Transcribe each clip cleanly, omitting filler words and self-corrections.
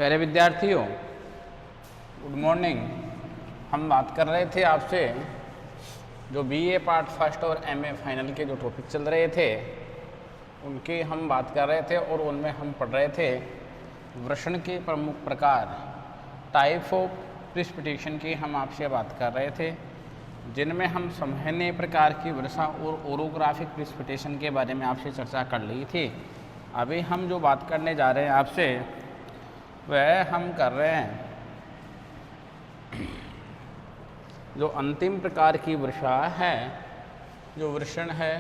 प्यारे विद्यार्थियों, good morning. हम बात कर रहे थे आपसे जो बीए पार्ट फर्स्ट और एमए फाइनल के जो टॉपिक चल रहे थे उनकी हम बात कर रहे थे और उनमें हम पढ़ रहे थे वृषण के प्रमुख प्रकार, टाइप ऑफ प्रिसिपिटेशन की हम आपसे बात कर रहे थे, जिनमें हम सामान्य प्रकार की वर्षा और ओरोग्राफिक प्रिसिपिटेशन के बारे में आपसे चर्चा कर ली थी। अभी हम जो बात करने जा रहे हैं आपसे वह हम कर रहे हैं जो अंतिम प्रकार की वर्षा है, जो वृषण है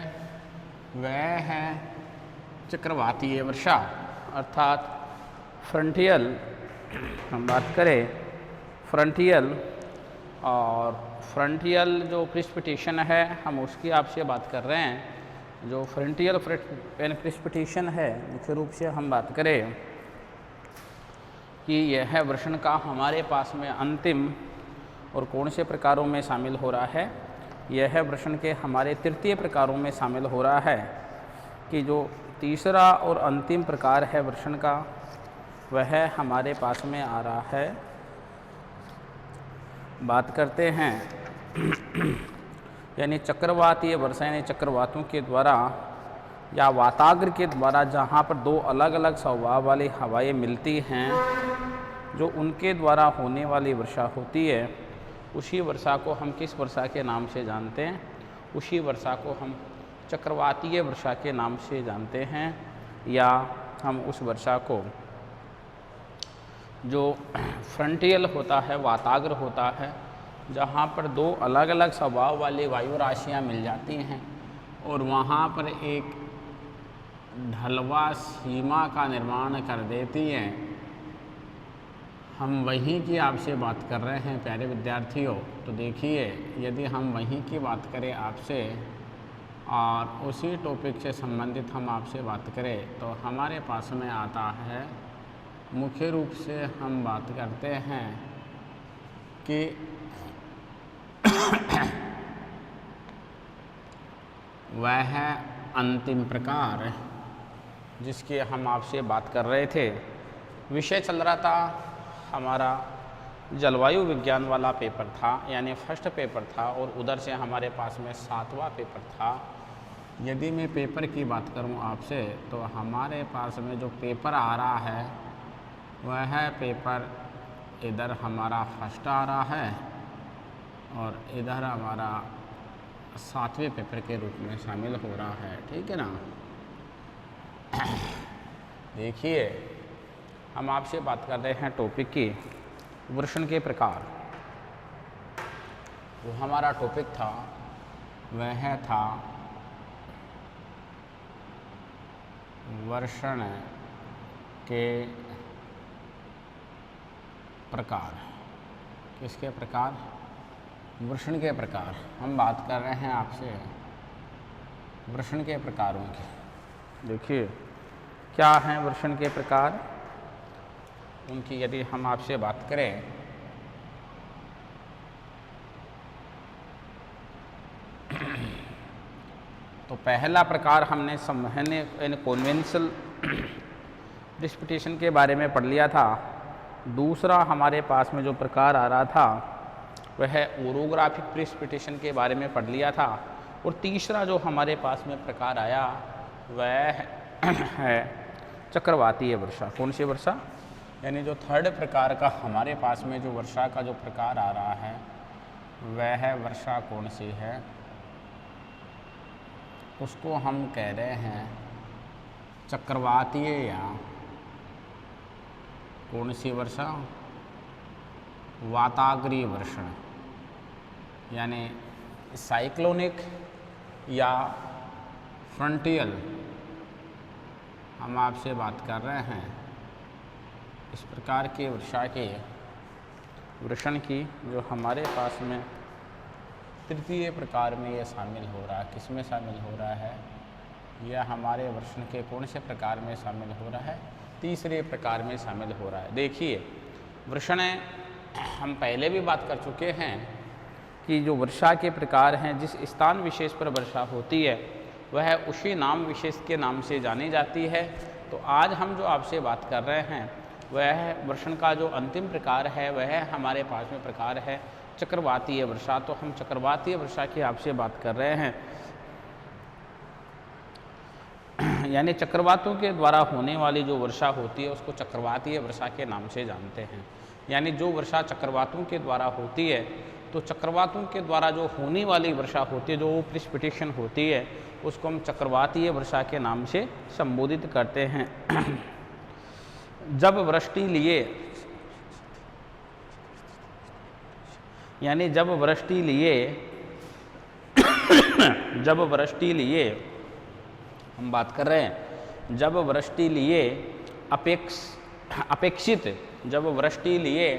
वह है चक्रवातीय वर्षा, अर्थात फ्रंटियल। हम बात करें फ्रंटियल, और फ्रंटियल जो प्रिसिपिटेशन है हम उसकी आपसे बात कर रहे हैं। जो फ्रंटियल प्रिसिपिटेशन है मुख्य रूप से हम बात करें कि यह वृषण का हमारे पास में अंतिम और कौन से प्रकारों में शामिल हो रहा है। यह वृषण के हमारे तृतीय प्रकारों में शामिल हो रहा है कि जो तीसरा और अंतिम प्रकार है वृषण का वह हमारे पास में आ रहा है। बात करते हैं यानी चक्रवातीय वर्षा, यानी चक्रवातों के द्वारा या वाताग्र के द्वारा जहाँ पर दो अलग अलग स्वभाव वाली हवाएं मिलती हैं, जो उनके द्वारा होने वाली वर्षा होती है, उसी वर्षा को हम किस वर्षा के नाम से जानते हैं? उसी वर्षा को हम चक्रवातीय वर्षा के नाम से जानते हैं। या हम उस वर्षा को जो फ्रंटियल होता है, वाताग्र होता है, जहाँ पर दो अलग अलग स्वभाव वाली वायु राशियाँ मिल जाती हैं और वहाँ पर एक ढलवा सीमा का निर्माण कर देती हैं, हम वहीं की आपसे बात कर रहे हैं प्यारे विद्यार्थियों। तो देखिए, यदि हम वहीं की बात करें आपसे और उसी टॉपिक से संबंधित हम आपसे बात करें तो हमारे पास में आता है, मुख्य रूप से हम बात करते हैं कि वह है अंतिम प्रकार जिसकी हम आपसे बात कर रहे थे। विषय चल रहा था हमारा जलवायु विज्ञान वाला पेपर था, यानी फर्स्ट पेपर था, और उधर से हमारे पास में 7वां पेपर था। यदि मैं पेपर की बात करूं आपसे तो हमारे पास में जो पेपर आ रहा है वह है पेपर, इधर हमारा फर्स्ट आ रहा है और इधर हमारा 7वें पेपर के रूप में शामिल हो रहा है। ठीक है ना। देखिए, हम आपसे बात कर रहे हैं टॉपिक की वृषण के प्रकार। वो हमारा टॉपिक था वह था वृषण के प्रकार। किसके प्रकार? वृषण के प्रकार। हम बात कर रहे हैं आपसे वृषण के प्रकारों की। देखिए, क्या हैं वृषण के प्रकार, उनकी यदि हम आपसे बात करें तो पहला प्रकार हमने सामान्य कॉन्वेंशनल प्रिसिपिटेशन के बारे में पढ़ लिया था। दूसरा हमारे पास में जो प्रकार आ रहा था वह ओरोग्राफिक प्रिसिपिटेशन के बारे में पढ़ लिया था। और तीसरा जो हमारे पास में प्रकार आया वह है चक्रवातीय वर्षा। कौन सी वर्षा? यानी जो थर्ड प्रकार का हमारे पास में जो वर्षा का जो प्रकार आ रहा है वह वर्षा कौन सी है? उसको हम कह रहे हैं चक्रवातीय, या कौन सी वर्षा? वाताग्रीय वर्षण, यानी साइक्लोनिक या फ्रंटियल हम आपसे बात कर रहे हैं। इस प्रकार की वर्षा के वृषण की जो हमारे पास में तृतीय प्रकार में यह शामिल हो रहा है। किस में शामिल हो रहा है? यह हमारे वृषण के कौन से प्रकार में शामिल हो रहा है? तीसरे प्रकार में शामिल हो रहा है। देखिए, वृषण हम पहले भी बात कर चुके हैं कि जो वर्षा के प्रकार हैं, जिस स्थान विशेष पर वर्षा होती है वह उसी नाम विशेष के नाम से जानी जाती है। तो आज हम जो आपसे बात कर रहे हैं वह वर्षण का जो अंतिम प्रकार है वह हमारे पास में प्रकार है चक्रवातीय वर्षा। तो हम चक्रवातीय वर्षा की आपसे बात कर रहे हैं, यानी चक्रवातों के द्वारा होने वाली जो वर्षा होती है उसको चक्रवातीय वर्षा के नाम से जानते हैं। यानी जो वर्षा चक्रवातों के द्वारा होती है, तो चक्रवातों के द्वारा जो होने वाली वर्षा होती है, जो प्रिसिपिटेशन होती है, उसको हम चक्रवातीय वर्षा के नाम से संबोधित करते हैं। जब वृष्टि लिए, यानी जब वृष्टि लिए हम बात कर रहे हैं, जब वृष्टि लिए अपेक्षित, जब वृष्टि लिए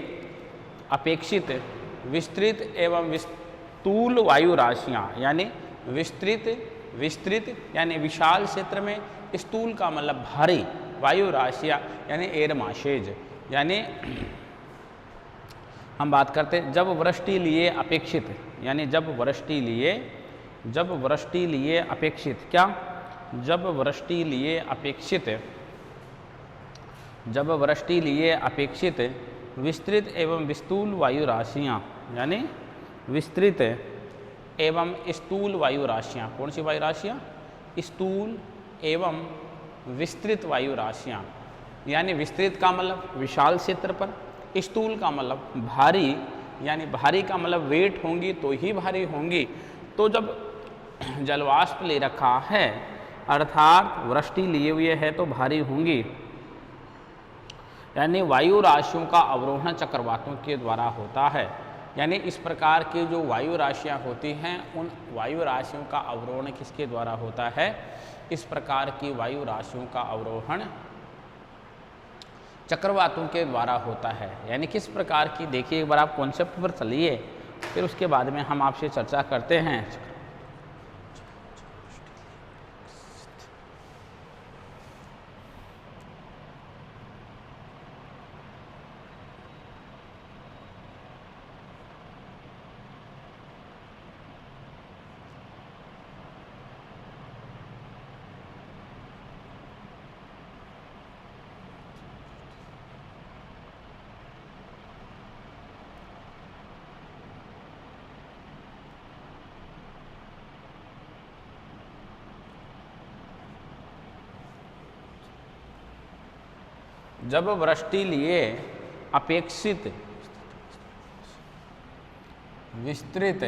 अपेक्षित विस्तृत एवं विस्तूल वायु राशियाँ, यानी विस्तृत यानी विशाल क्षेत्र में, स्थूल का मतलब भारी, वायु राशियाँ यानी एयर मासेज, यानी हम बात करते हैं जब वृष्टि लिए अपेक्षित, यानी जब वृष्टि लिए अपेक्षित, क्या, जब वृष्टि लिए अपेक्षित विस्तृत एवं विस्तूल वायु राशियाँ, यानी विस्तृत एवं स्थूल वायु राशियाँ, कौन सी वायु राशियाँ, स्थूल एवं विस्तृत वायु राशियाँ, यानी विस्तृत का मतलब विशाल क्षेत्र पर, स्थूल का मतलब भारी, यानी भारी का मतलब वेट होंगी तो ही भारी होंगी। तो जब जलवाष्प ले रखा है अर्थात वृष्टि लिए हुए है तो भारी होंगी, यानी वायु राशियों का अवरोहण चक्रवातों के द्वारा होता है। यानी इस प्रकार की जो वायु राशियाँ होती हैं उन वायु राशियों का अवरोहण किसके द्वारा होता है, इस प्रकार की वायु राशियों का अवरोहण चक्रवातों के द्वारा होता है। यानी किस प्रकार की, देखिए एक बार आप कॉन्सेप्ट पर चलिए, फिर उसके बाद में हम आपसे चर्चा करते हैं। जब वृष्टि लिए अपेक्षित विस्तृत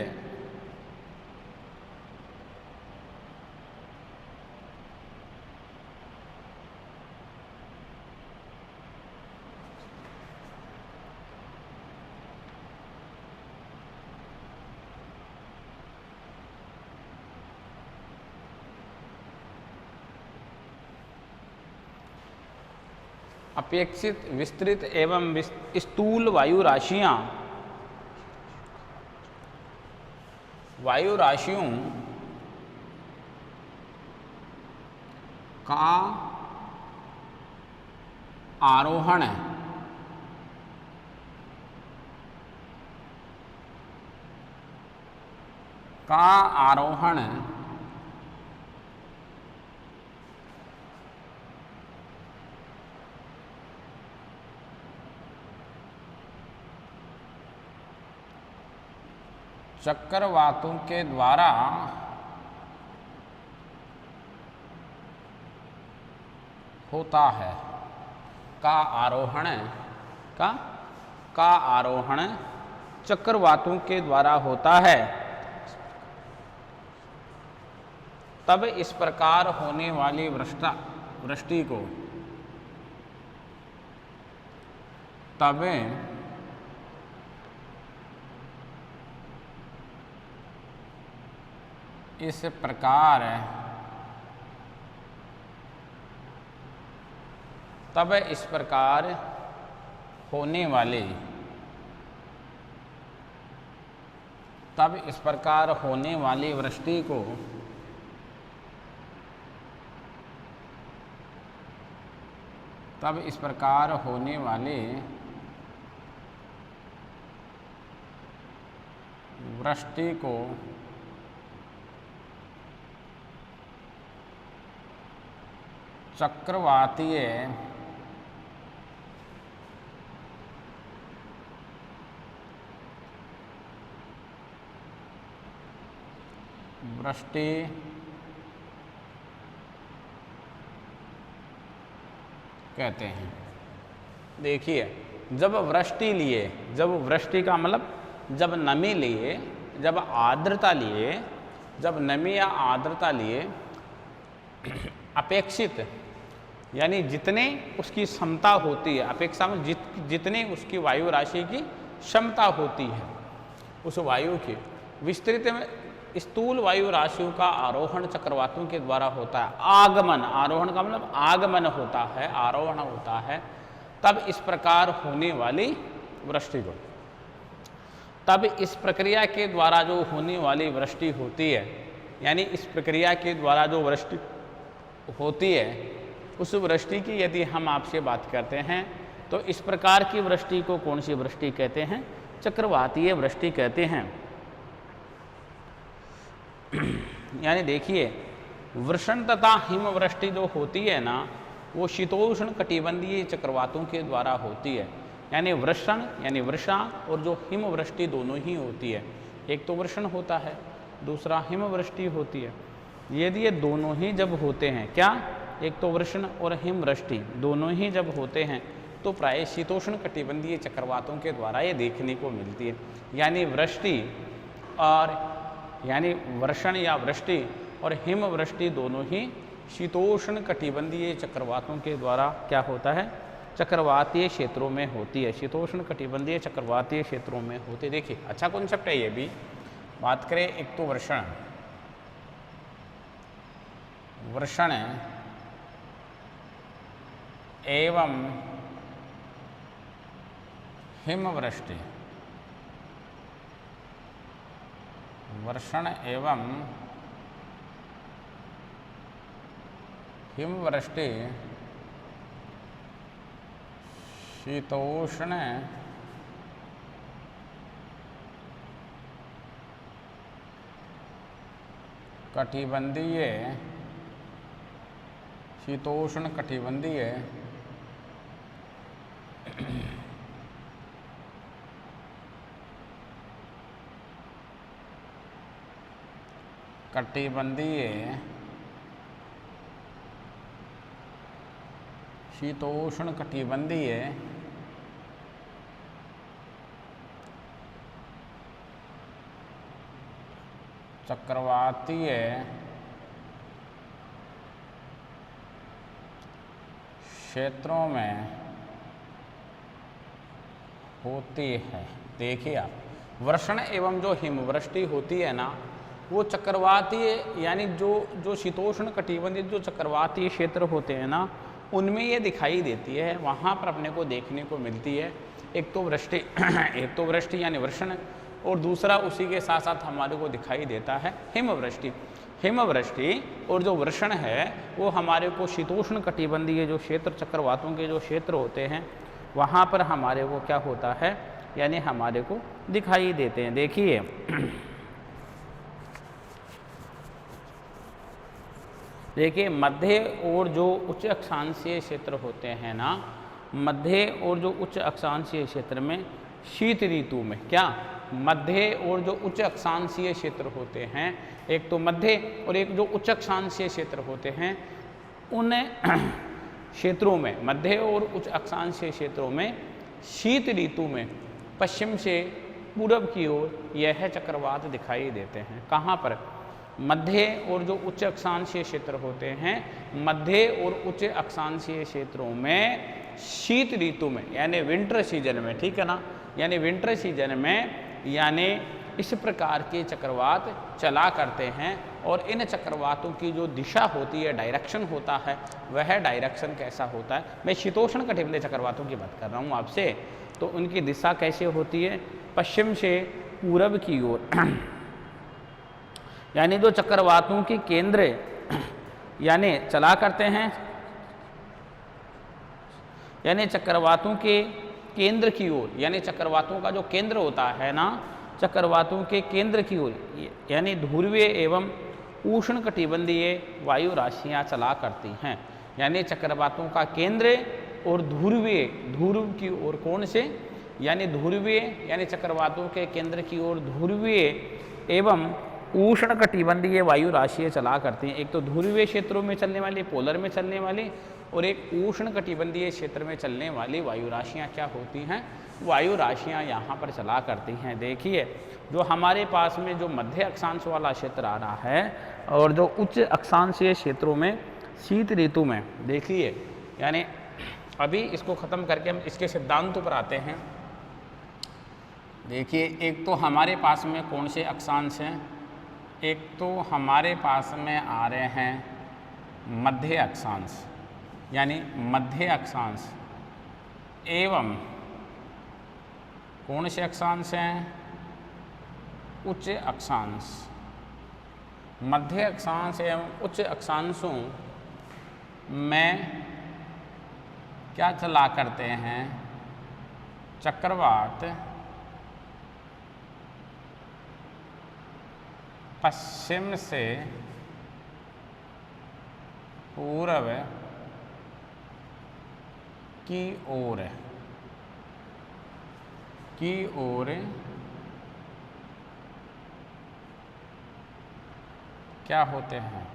विस्तृत एवं स्थूल वायु राशियों का आरोहण चक्रवातों के द्वारा होता है, का आरोहण चक्रवातों के द्वारा होता है। तब इस प्रकार होने वाली वृष्टि को इस प्रकार होने वाली वृष्टि को वृष्टि कहते हैं। देखिए, जब वृष्टि लिए, जब वृष्टि का मतलब जब नमी लिए, जब आर्द्रता लिए, जब नमी या आर्द्रता लिए अपेक्षित यानी जितने उसकी क्षमता होती है, अपेक्षा में जितने उसकी वायु राशि की क्षमता होती है, उस वायु की विस्तृत में स्थूल वायु राशियों का आरोहण चक्रवातों के द्वारा होता है। आगमन, आरोहण का मतलब आगमन होता है, आरोहण होता है, तब इस प्रकार होने वाली वृष्टि को, तब इस प्रक्रिया के द्वारा जो होने वाली वृष्टि होती है, यानी इस प्रक्रिया के द्वारा जो वृष्टि होती है, उस वृष्टि की यदि हम आपसे बात करते हैं तो इस प्रकार की वृष्टि को कौन सी वृष्टि कहते हैं? चक्रवातीय वृष्टि कहते हैं। यानी देखिए, वर्षण तथा हिमवृष्टि जो होती है ना, वो शीतोष्ण कटिबंधीय चक्रवातों के द्वारा होती है। यानी वर्षण यानी वर्षा और जो हिमवृष्टि दोनों ही होती है। एक तो वर्षण होता है, दूसरा हिमवृष्टि होती है। यदि ये दोनों ही जब होते हैं, क्या एक तो वर्षण और हिमवृष्टि दोनों ही जब होते हैं, तो प्राय शीतोष्ण कटिबंधीय चक्रवातों के द्वारा ये देखने को मिलती है। यानी वृष्टि और यानी वर्षण या वृष्टि और हिमवृष्टि दोनों ही शीतोष्ण कटिबंधीय चक्रवातों के द्वारा क्या होता है? चक्रवातीय क्षेत्रों में होती है। शीतोष्ण कटिबंधीय चक्रवातीय क्षेत्रों में होती है। देखिए, अच्छा कॉन्सेप्ट है ये भी। बात करें एक तो वर्षण, वर्षण एवं हिमवृष्टि, वर्षण एवं हिमवृष्टि शीतोष्ण कटिबंधीय, शीतोष्ण कटिबंधीय शीतोष्ण कटिबंधीय चक्रवातीय क्षेत्रों में होती है। देखिए आप, वर्षण एवं जो हिमवृष्टि होती है ना, वो चक्रवातीय यानी जो शीतोष्ण कटिबंधीय जो चक्रवातीय क्षेत्र होते हैं ना, उनमें ये दिखाई देती है। वहाँ पर अपने को देखने को मिलती है। एक तो वृष्टि एक तो वृष्टि यानी वर्षण, और दूसरा उसी के साथ साथ हमारे को दिखाई देता है हिमवृष्टि। हिमवृष्टि और जो वर्षण है वो हमारे को शीतोष्ण कटिबंधीय जो क्षेत्र, चक्रवातों के जो क्षेत्र होते हैं, वहाँ पर हमारे को क्या होता है, यानी हमारे को दिखाई देते हैं। देखिए, देखिए मध्य और जो उच्च अक्षांशीय क्षेत्र होते हैं ना, मध्य और जो उच्च अक्षांशीय क्षेत्र में शीत ऋतु में क्या, मध्य और जो उच्च अक्षांशीय क्षेत्र होते हैं, एक तो मध्य और एक जो उच्च अक्षांशीय क्षेत्र होते हैं, उन क्षेत्रों में, मध्य और उच्च अक्षांशीय क्षेत्रों में शीत ऋतु में पश्चिम से पूर्व की ओर यह चक्रवात दिखाई देते हैं। कहाँ पर? मध्य और जो उच्च अक्षांशीय क्षेत्र होते हैं, मध्य और उच्च अक्षांशीय क्षेत्रों में शीत ऋतु में, यानी विंटर सीजन में, ठीक है ना, यानी विंटर सीजन में, यानी इस प्रकार के चक्रवात चला करते हैं। और इन चक्रवातों की जो दिशा होती है, डायरेक्शन होता है, वह डायरेक्शन कैसा होता है? मैं शीतोष्ण कटिबंधीय चक्रवातों की बात कर रहा हूँ आपसे। तो उनकी दिशा कैसे होती है? पश्चिम से पूरब की ओर। यानी जो चक्रवातों के केंद्र यानी चला करते हैं, यानी चक्रवातों के केंद्र की ओर, यानी चक्रवातों का जो केंद्र होता है ना, चक्रवातों के केंद्र की ओर, यानी ध्रुवीय एवं उष्ण कटिबंधीय वायु राशियां चला करती हैं। यानी चक्रवातों का केंद्र और ध्रुवीय, ध्रुव की ओर कौन से, यानी ध्रुवीय, यानी चक्रवातों के केंद्र की ओर ध्रुवीय एवं उष्ण कटिबंधीय वायु राशियाँ चला करती हैं। एक तो ध्रुवीय क्षेत्रों में चलने वाली, पोलर में चलने वाली, और एक उष्ण कटिबंधीय क्षेत्र में चलने वाली वायु राशियाँ क्या होती हैं, वायु राशियाँ यहाँ पर चला करती हैं। देखिए जो हमारे पास में जो मध्य अक्षांश वाला क्षेत्र आ रहा है और जो उच्च अक्षांशीय क्षेत्रों में शीत ऋतु में, देखिए यानी अभी इसको ख़त्म करके हम इसके सिद्धांतों पर आते हैं। देखिए एक तो हमारे पास में कौन से अक्षांश हैं, एक तो हमारे पास में आ रहे हैं मध्य अक्षांश, यानी मध्य अक्षांश, एवं कौन से अक्षांश हैं, उच्च अक्षांश। मध्य अक्षांश एवं उच्च अक्षांशों में क्या चला करते हैं, चक्रवात पश्चिम से पूर्व की ओर क्या होते हैं,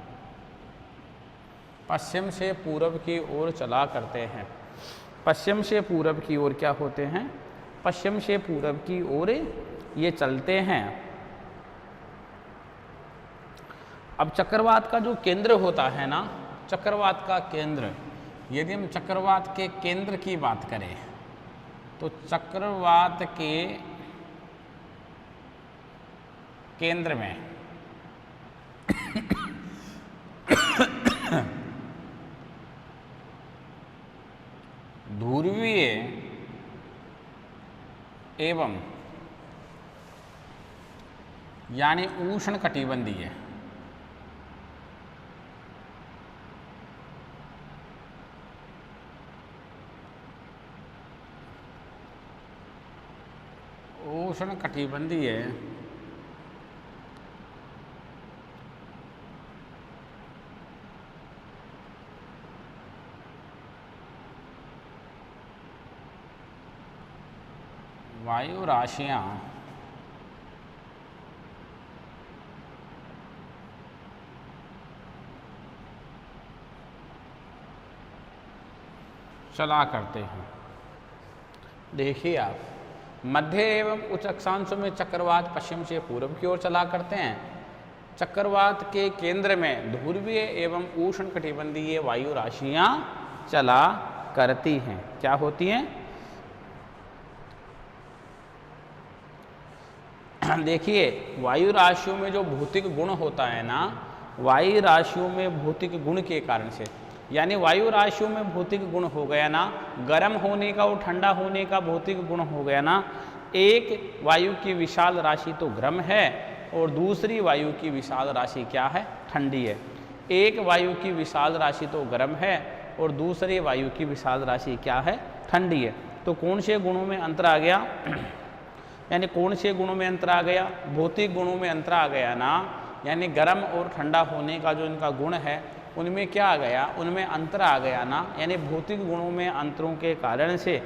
पश्चिम से पूर्व की ओर चला करते हैं। पश्चिम से पूर्व की ओर क्या होते हैं, पश्चिम से पूर्व की ओर ये चलते हैं। अब चक्रवात का जो केंद्र होता है ना, चक्रवात का केंद्र, यदि हम चक्रवात के केंद्र की बात करें तो चक्रवात के केंद्र में ध्रुवीय एवं यानी उष्ण कटिबंधीय वायु राशियां चला करते हैं। देखिए आप, मध्य एवं उच्च अक्षांशों में चक्रवात पश्चिम से पूर्व की ओर चला करते हैं। चक्रवात के केंद्र में ध्रुवीय एवं उष्ण कटिबंधीय वायु राशियां चला करती हैं। क्या होती हैं? देखिए वायु राशियों में जो भौतिक गुण होता है ना, वायु राशियों में भौतिक गुण के कारण से, यानी वायु राशियों में भौतिक गुण हो गया ना, गर्म होने का और ठंडा होने का भौतिक गुण हो गया ना। एक वायु की विशाल राशि तो गर्म है और दूसरी वायु की विशाल राशि क्या है, ठंडी है। एक वायु की विशाल राशि तो गर्म है और दूसरी वायु की विशाल राशि क्या है, ठंडी है। तो कौन से गुणों में अंतर आ गया, यानी कौन से गुणों में अंतर आ गया, भौतिक गुणों में अंतर आ गया ना। यानी गर्म और ठंडा होने का जो इनका गुण है उनमें क्या आ गया, उनमें अंतर आ गया ना। यानी भौतिक गुणों में अंतरों के कारण से,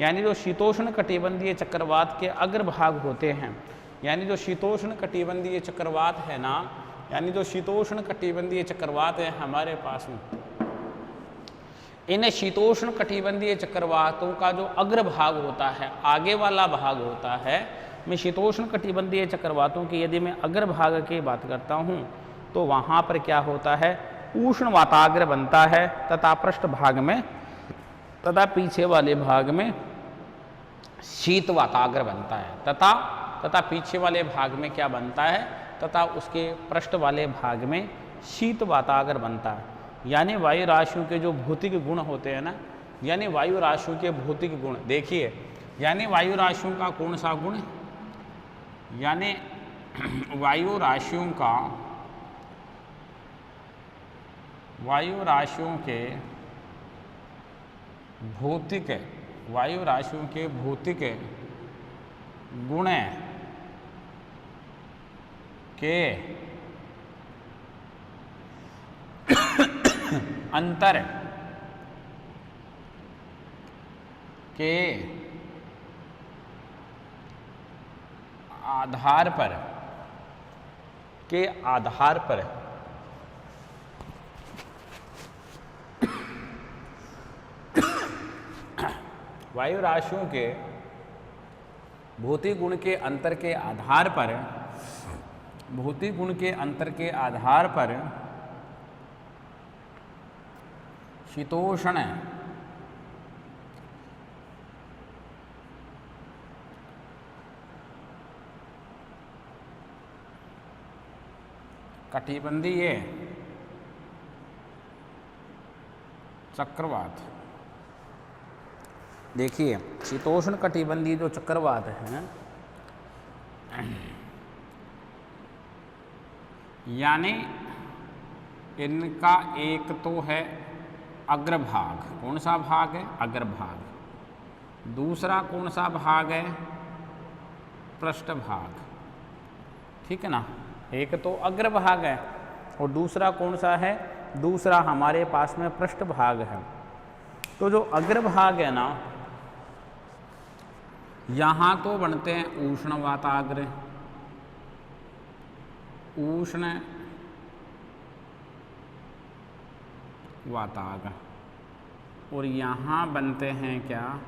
यानी जो शीतोष्ण कटिबंधीय चक्रवात के अग्रभाग होते हैं, यानी जो शीतोष्ण कटिबंधीय चक्रवात है ना, यानी जो शीतोष्ण कटिबंधीय चक्रवात है हमारे पास में, इन शीतोष्ण कटिबंधीय चक्रवातों का जो अग्रभाग होता है, आगे वाला भाग होता है, मैं शीतोष्ण कटिबंधीय चक्रवातों की यदि मैं अग्रभाग की बात करता हूँ तो वहाँ पर क्या होता है, उष्ण वाताग्र बनता है तथा पृष्ठ भाग में तथा पीछे वाले भाग में शीत वाताग्र बनता है, तथा पीछे वाले भाग में क्या बनता है, तथा उसके पृष्ठ वाले भाग में शीत वाताग्र बनता है। यानी वायु राशियों के जो भौतिक गुण होते हैं ना, यानी वायु राशियों के भौतिक गुण देखिए, यानी वायु राशियों का कौन सा गुण, यानी वायु राशियों के भौतिक गुण के अंतर के आधार पर के आधार पर वायु राशियों के भौतिक गुण के अंतर के आधार पर, भौतिक गुण के अंतर के आधार पर शीतोष्ण कटिबंधीय चक्रवात, देखिए शीतोष्ण कटिबंधीय जो चक्रवात हैं, यानी इनका एक तो है अग्रभाग, कौन सा भाग है? अग्रभाग। दूसरा कौन सा भाग है? पृष्ठभाग, ठीक है ना। एक तो अग्रभाग है और दूसरा कौन सा है? दूसरा हमारे पास में पृष्ठभाग है। तो जो अग्रभाग है ना, यहाँ तो बनते हैं उष्ण वाताग्र, उष्ण वाताग्र, और यहाँ बनते हैं क्या?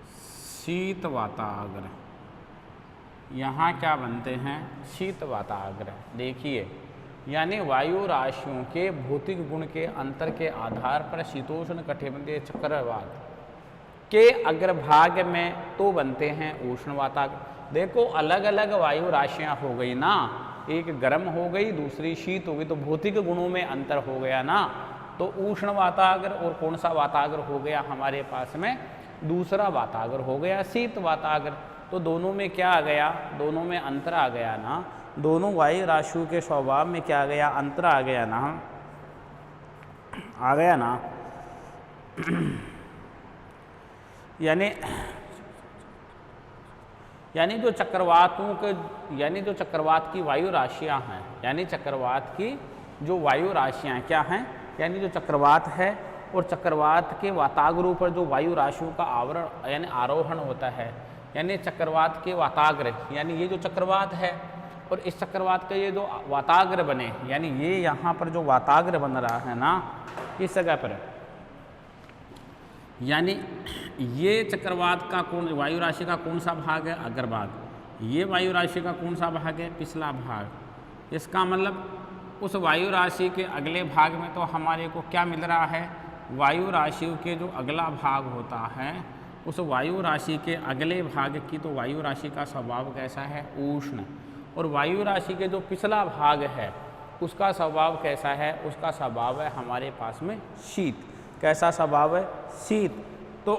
शीत वाताग्र। यहाँ क्या बनते हैं? शीत वाताग्र। देखिए, यानी वायु राशियों के भौतिक गुण के अंतर के आधार पर शीतोष्ण कटिबंधीय चक्रवात के अग्रभाग में तो बनते हैं उष्ण वाताग्र। देखो अलग अलग वायु राशियाँ हो गई ना, एक गर्म हो गई, दूसरी शीत हो गई, तो भौतिक गुणों में अंतर हो गया ना। तो उष्ण वाताग्र और कौन सा वाताग्र हो गया हमारे पास में? दूसरा वाताग्र हो गया शीत वाताग्र। तो दोनों में क्या आ गया? दोनों में अंतर आ गया ना। दोनों वायु राशियों के स्वभाव में क्या आ गया? अंतर आ गया ना, आ गया ना। यानी जो चक्रवातों के, यानी जो चक्रवात की वायु राशियां हैं, यानी चक्रवात की जो वायु राशियां क्या हैं, यानी जो चक्रवात है और चक्रवात के वाताग्रों पर जो वायु राशियों का आवरण यानी आरोहण होता है, यानी चक्रवात के वाताग्र, यानी ये जो चक्रवात है और इस चक्रवात के ये जो वाताग्र बने, यानी ये यहाँ पर जो वाताग्र बन रहा है ना इस जगह पर, यानी ये चक्रवात का कौन, वायु राशि का कौन सा भाग है? अग्रभाग। ये वायु राशि का कौन सा भाग है? पिछला भाग। इसका मतलब उस वायु राशि के अगले भाग में तो हमारे को क्या मिल रहा है? वायु राशि के जो अगला भाग होता है, उस वायु राशि के अगले भाग की तो वायु राशि का स्वभाव कैसा है? उष्ण। और वायु राशि के जो पिछला भाग है उसका स्वभाव कैसा है? उसका स्वभाव है हमारे पास में शीत। कैसा स्वभाव है? शीत। तो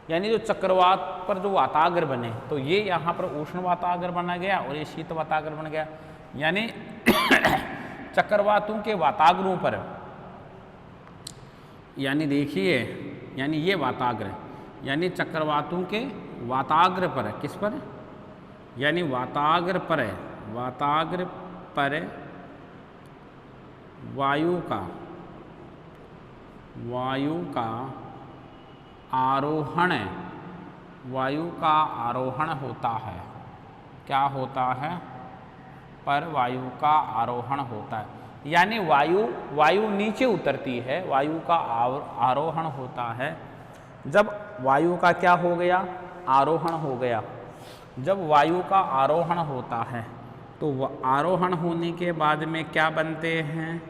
यानी जो चक्रवात पर जो वाताग्र बने, तो ये यहाँ पर उष्ण वाताग्र बना गया और ये शीत वाताग्र बन गया। यानी चक्रवातों के वाताग्रों पर, यानी देखिए, यानी ये वाताग्र, यानी चक्रवातों के वाताग्र पर, किस पर? यानी वाताग्र पर है, वाताग्र पर वायु का आरोहण, वायु का आरोहण होता है। क्या होता है? पर वायु का आरोहण होता है। यानी वायु नीचे उतरती है, वायु का आरोहण होता है। जब वायु का क्या हो गया? आरोहण हो गया। जब वायु का आरोहण होता है तो आरोहण होने के बाद में क्या बनते हैं?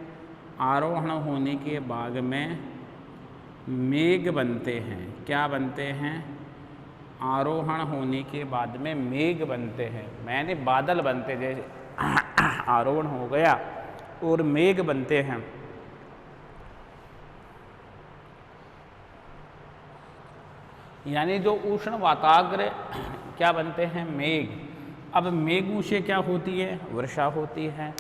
आरोहण होने के बाद में मेघ बनते हैं। क्या बनते हैं? आरोहण होने के बाद में मेघ बनते हैं, मैंने बादल बनते, जैसे आरोहण हो गया और मेघ बनते हैं। यानी जो उष्ण वाताग्र क्या बनते हैं? मेघ। अब मेघों से क्या होती है? वर्षा होती है।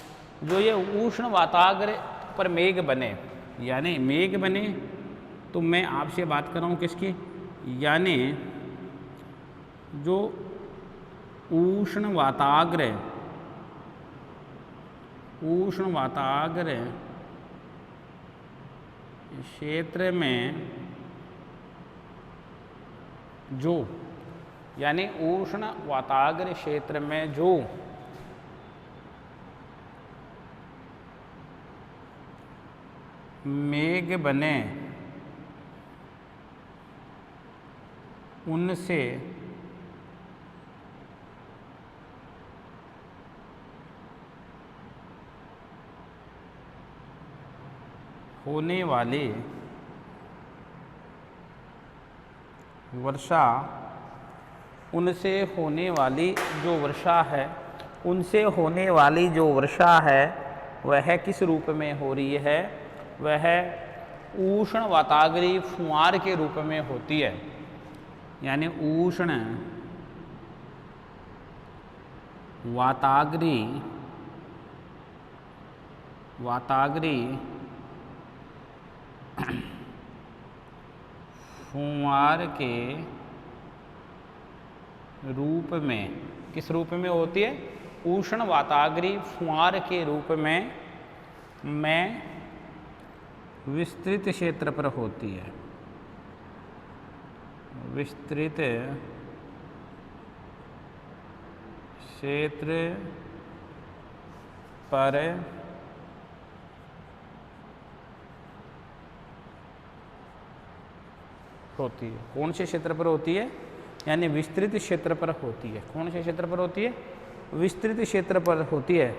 जो ये उष्ण वाताग्र पर मेघ बने, यानी मेघ बने, तो मैं आपसे बात कर रहा हूँ किसकी? यानी जो उष्ण वाताग्र क्षेत्र में जो यानी उष्ण वाताग्र क्षेत्र में जो मेघ बने उनसे होने वाली वर्षा, उनसे होने वाली जो वर्षा है, उनसे होने वाली जो वर्षा है वह किस रूप में हो रही है? वह उष्ण वाताग्री फुहार के रूप में होती है। यानी उष्ण वाताग्री फुहार के रूप में, किस रूप में होती है? उष्ण वाताग्री फुहार के रूप में विस्तृत क्षेत्र पर होती है। विस्तृत क्षेत्र पर होती है। कौन से क्षेत्र पर होती है? यानी विस्तृत क्षेत्र पर होती है। कौन से क्षेत्र पर होती है? विस्तृत क्षेत्र पर होती है।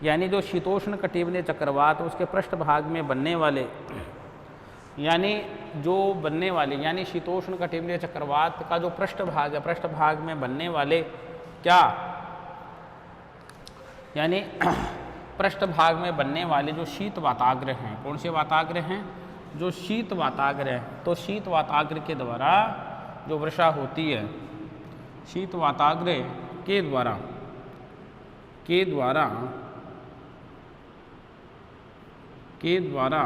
यानी जो शीतोष्ण कटिबंधीय चक्रवात उसके पृष्ठभाग में बनने वाले, यानी शीतोष्ण कटिबंधीय चक्रवात का जो पृष्ठभाग है, पृष्ठभाग में बनने वाले क्या, यानी पृष्ठभाग में बनने वाले जो शीत वाताग्र हैं। कौन से वाताग्र हैं? जो शीत वाताग्र है। तो शीत वाताग्र के द्वारा जो वर्षा होती है, शीत वाताग्र के द्वारा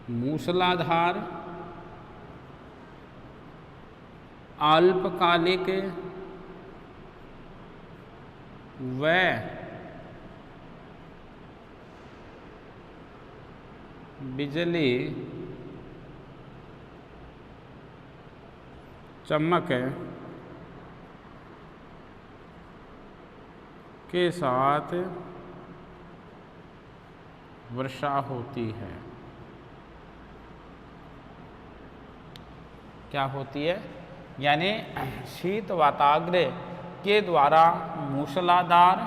मूसलाधार अल्पकालिक व बिजली चमक के साथ वर्षा होती है। क्या होती है? यानी शीत वाताग्र के द्वारा मूसलाधार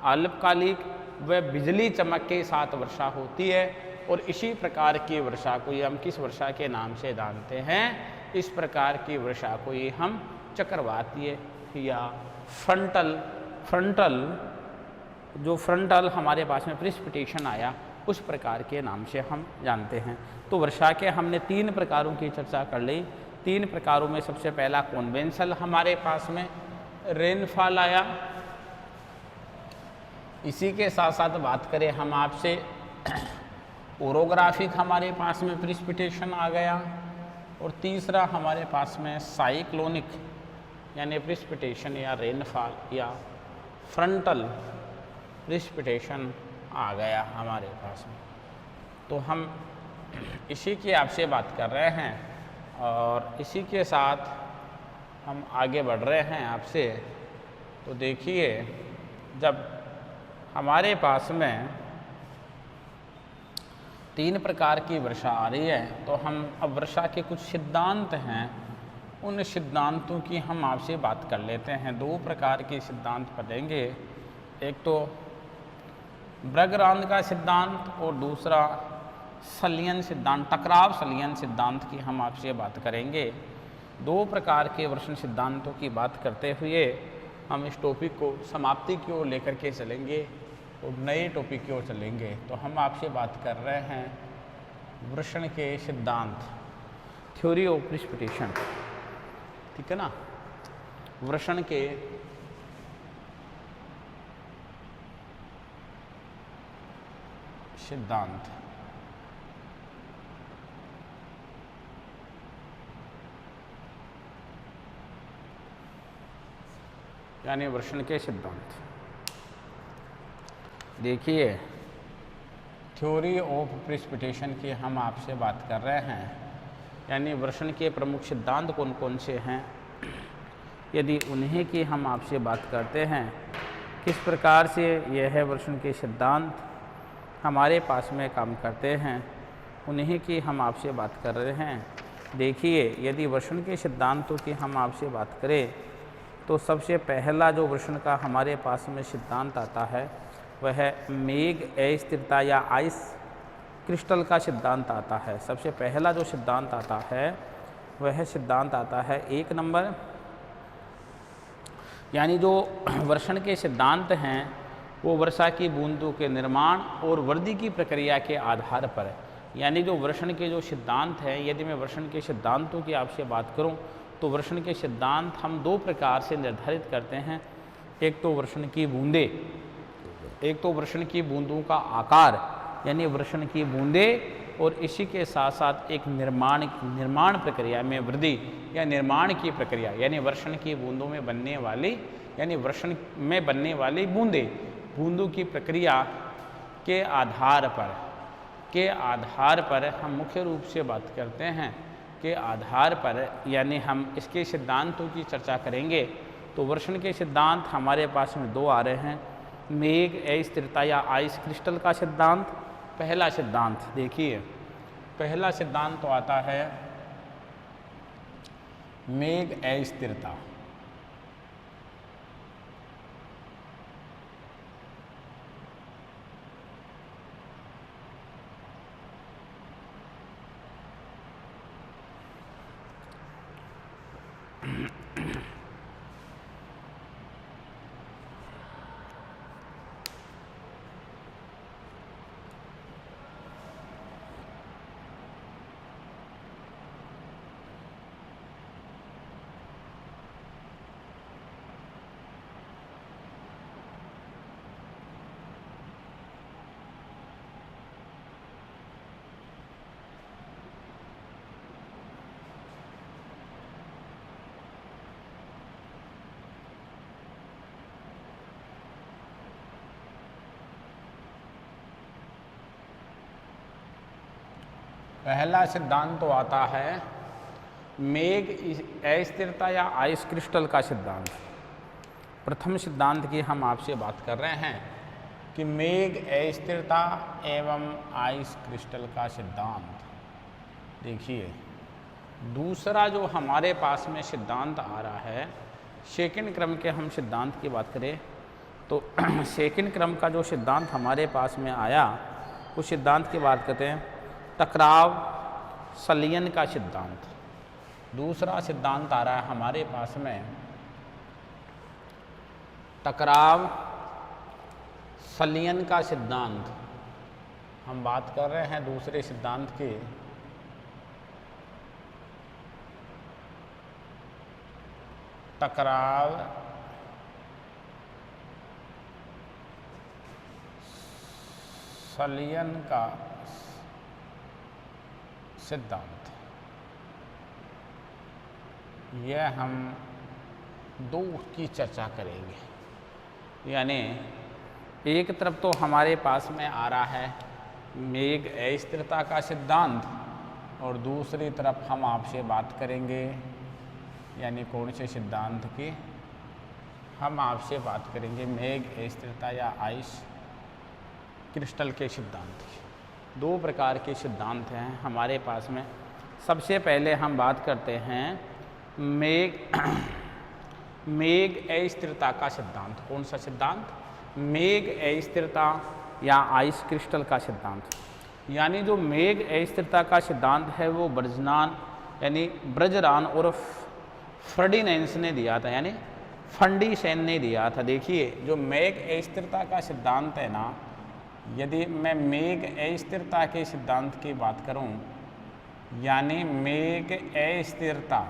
अल्पकालिक व बिजली चमक के साथ वर्षा होती है। और इसी प्रकार की वर्षा को हम किस वर्षा के नाम से जानते हैं? इस प्रकार की वर्षा को ये हम चक्रवातीय या फ्रंटल हमारे पास में प्रेसिपिटेशन आया, उस प्रकार के नाम से हम जानते हैं। तो वर्षा के हमने 3 प्रकारों की चर्चा कर ली। 3 प्रकारों में सबसे पहला कॉन्वेंशनल हमारे पास में रेनफॉल आया। इसी के साथ साथ बात करें हम आपसे, ओरोग्राफिक हमारे पास में प्रेसिपिटेशन आ गया। और तीसरा हमारे पास में साइक्लोनिक यानी प्रेसिपिटेशन या रेनफॉल या फ्रंटल प्रेसिपिटेशन आ गया हमारे पास में। तो हम इसी की आपसे बात कर रहे हैं और इसी के साथ हम आगे बढ़ रहे हैं आपसे। तो देखिए, जब हमारे पास में 3 प्रकार की वर्षा आ रही है, तो हम अब वर्षा के कुछ सिद्धांत हैं, उन सिद्धांतों की हम आपसे बात कर लेते हैं। 2 प्रकार के सिद्धांत पढ़ेंगे, एक तो ब्रगरांद का सिद्धांत और दूसरा संलयन सिद्धांत, टकराव संलयन सिद्धांत की हम आपसे बात करेंगे। 2 प्रकार के वर्षण सिद्धांतों की बात करते हुए हम इस टॉपिक को समाप्ति की ओर लेकर के चलेंगे और नए टॉपिक की ओर चलेंगे। तो हम आपसे बात कर रहे हैं वर्षण के सिद्धांत, थ्योरी ऑफ प्रेसिपिटेशन, ठीक है ना। वर्षण के सिद्धांत, यानी वर्षण के सिद्धांत। देखिए, थ्योरी ऑफ प्रेसिपिटेशन की हम आपसे बात कर रहे हैं, यानी वर्षण के प्रमुख सिद्धांत कौन कौन से हैं, यदि उन्हीं की हम आपसे बात करते हैं, किस प्रकार से यह वर्षण के सिद्धांत हमारे पास में काम करते हैं, उन्हीं की हम आपसे बात कर रहे हैं। देखिए, यदि वर्षण के सिद्धांतों की हम आपसे बात करें तो सबसे पहला जो वर्षण का हमारे पास में सिद्धांत आता है वह मेघ अस्थिरता या आइस क्रिस्टल का सिद्धांत आता है। सबसे पहला जो सिद्धांत आता है वह सिद्धांत आता है 1 नंबर, यानी जो वर्षण के सिद्धांत हैं वो वर्षा की बूंदों के निर्माण और वृद्धि की प्रक्रिया के आधार पर, यानी जो वर्षण के जो सिद्धांत हैं, यदि मैं वर्षण के सिद्धांतों की आपसे बात करूं तो वर्षण के सिद्धांत हम 2 प्रकार से निर्धारित करते हैं। एक तो वर्षण की बूंदें, एक तो वर्षण की बूंदों का आकार यानी वर्षण की बूंदें, और इसी के साथ साथ एक निर्माण प्रक्रिया में वृद्धि या निर्माण की प्रक्रिया, यानी वर्षण की बूंदों में बनने वाली, यानी वर्षण में बनने वाली बूंदों की प्रक्रिया के आधार पर हम मुख्य रूप से बात करते हैं के आधार पर, यानी हम इसके सिद्धांतों की चर्चा करेंगे। तो वर्षण के सिद्धांत हमारे पास में 2 आ रहे हैं, मेघ अस्थिरता या आइस क्रिस्टल का सिद्धांत। पहला सिद्धांत देखिए, पहला सिद्धांत तो आता है मेघ अस्थिरता। पहला सिद्धांत तो आता है मेघ अस्थिरता या आइस क्रिस्टल का सिद्धांत। प्रथम सिद्धांत की हम आपसे बात कर रहे हैं कि मेघ अस्थिरता एवं आइस क्रिस्टल का सिद्धांत। देखिए, दूसरा जो हमारे पास में सिद्धांत आ रहा है, सेकंड क्रम के हम सिद्धांत की बात करें तो सेकंड क्रम का जो सिद्धांत हमारे पास में आया उस सिद्धांत की बात करते हैं टकराव संलयन का सिद्धांत। दूसरा सिद्धांत आ रहा है हमारे पास में टकराव संलयन का सिद्धांत। हम बात कर रहे हैं दूसरे सिद्धांत की। टकराव संलयन का सिद्धांत। यह हम 2 की चर्चा करेंगे, यानी एक तरफ तो हमारे पास में आ रहा है मेघ अस्थिरता का सिद्धांत और दूसरी तरफ हम आपसे बात करेंगे, यानी कौन से सिद्धांत की, हम आपसे बात करेंगे मेघ अस्थिरता या आइस क्रिस्टल के सिद्धांत की। 2 प्रकार के सिद्धांत हैं हमारे पास में। सबसे पहले हम बात करते हैं मेघ अस्थिरता का सिद्धांत। कौन सा सिद्धांत? मेघ अस्थिरता या आइस क्रिस्टल का सिद्धांत। यानी जो मेघ अस्थिरता का सिद्धांत है वो ब्रजरान और फर्डिनेंस ने दिया था, यानी फंडीसेन ने दिया था। देखिए, जो मेघ अस्थिरता का सिद्धांत है ना, यदि मैं मेघ अस्थिरता के सिद्धांत की बात करूं, यानी मेघ अस्थिरता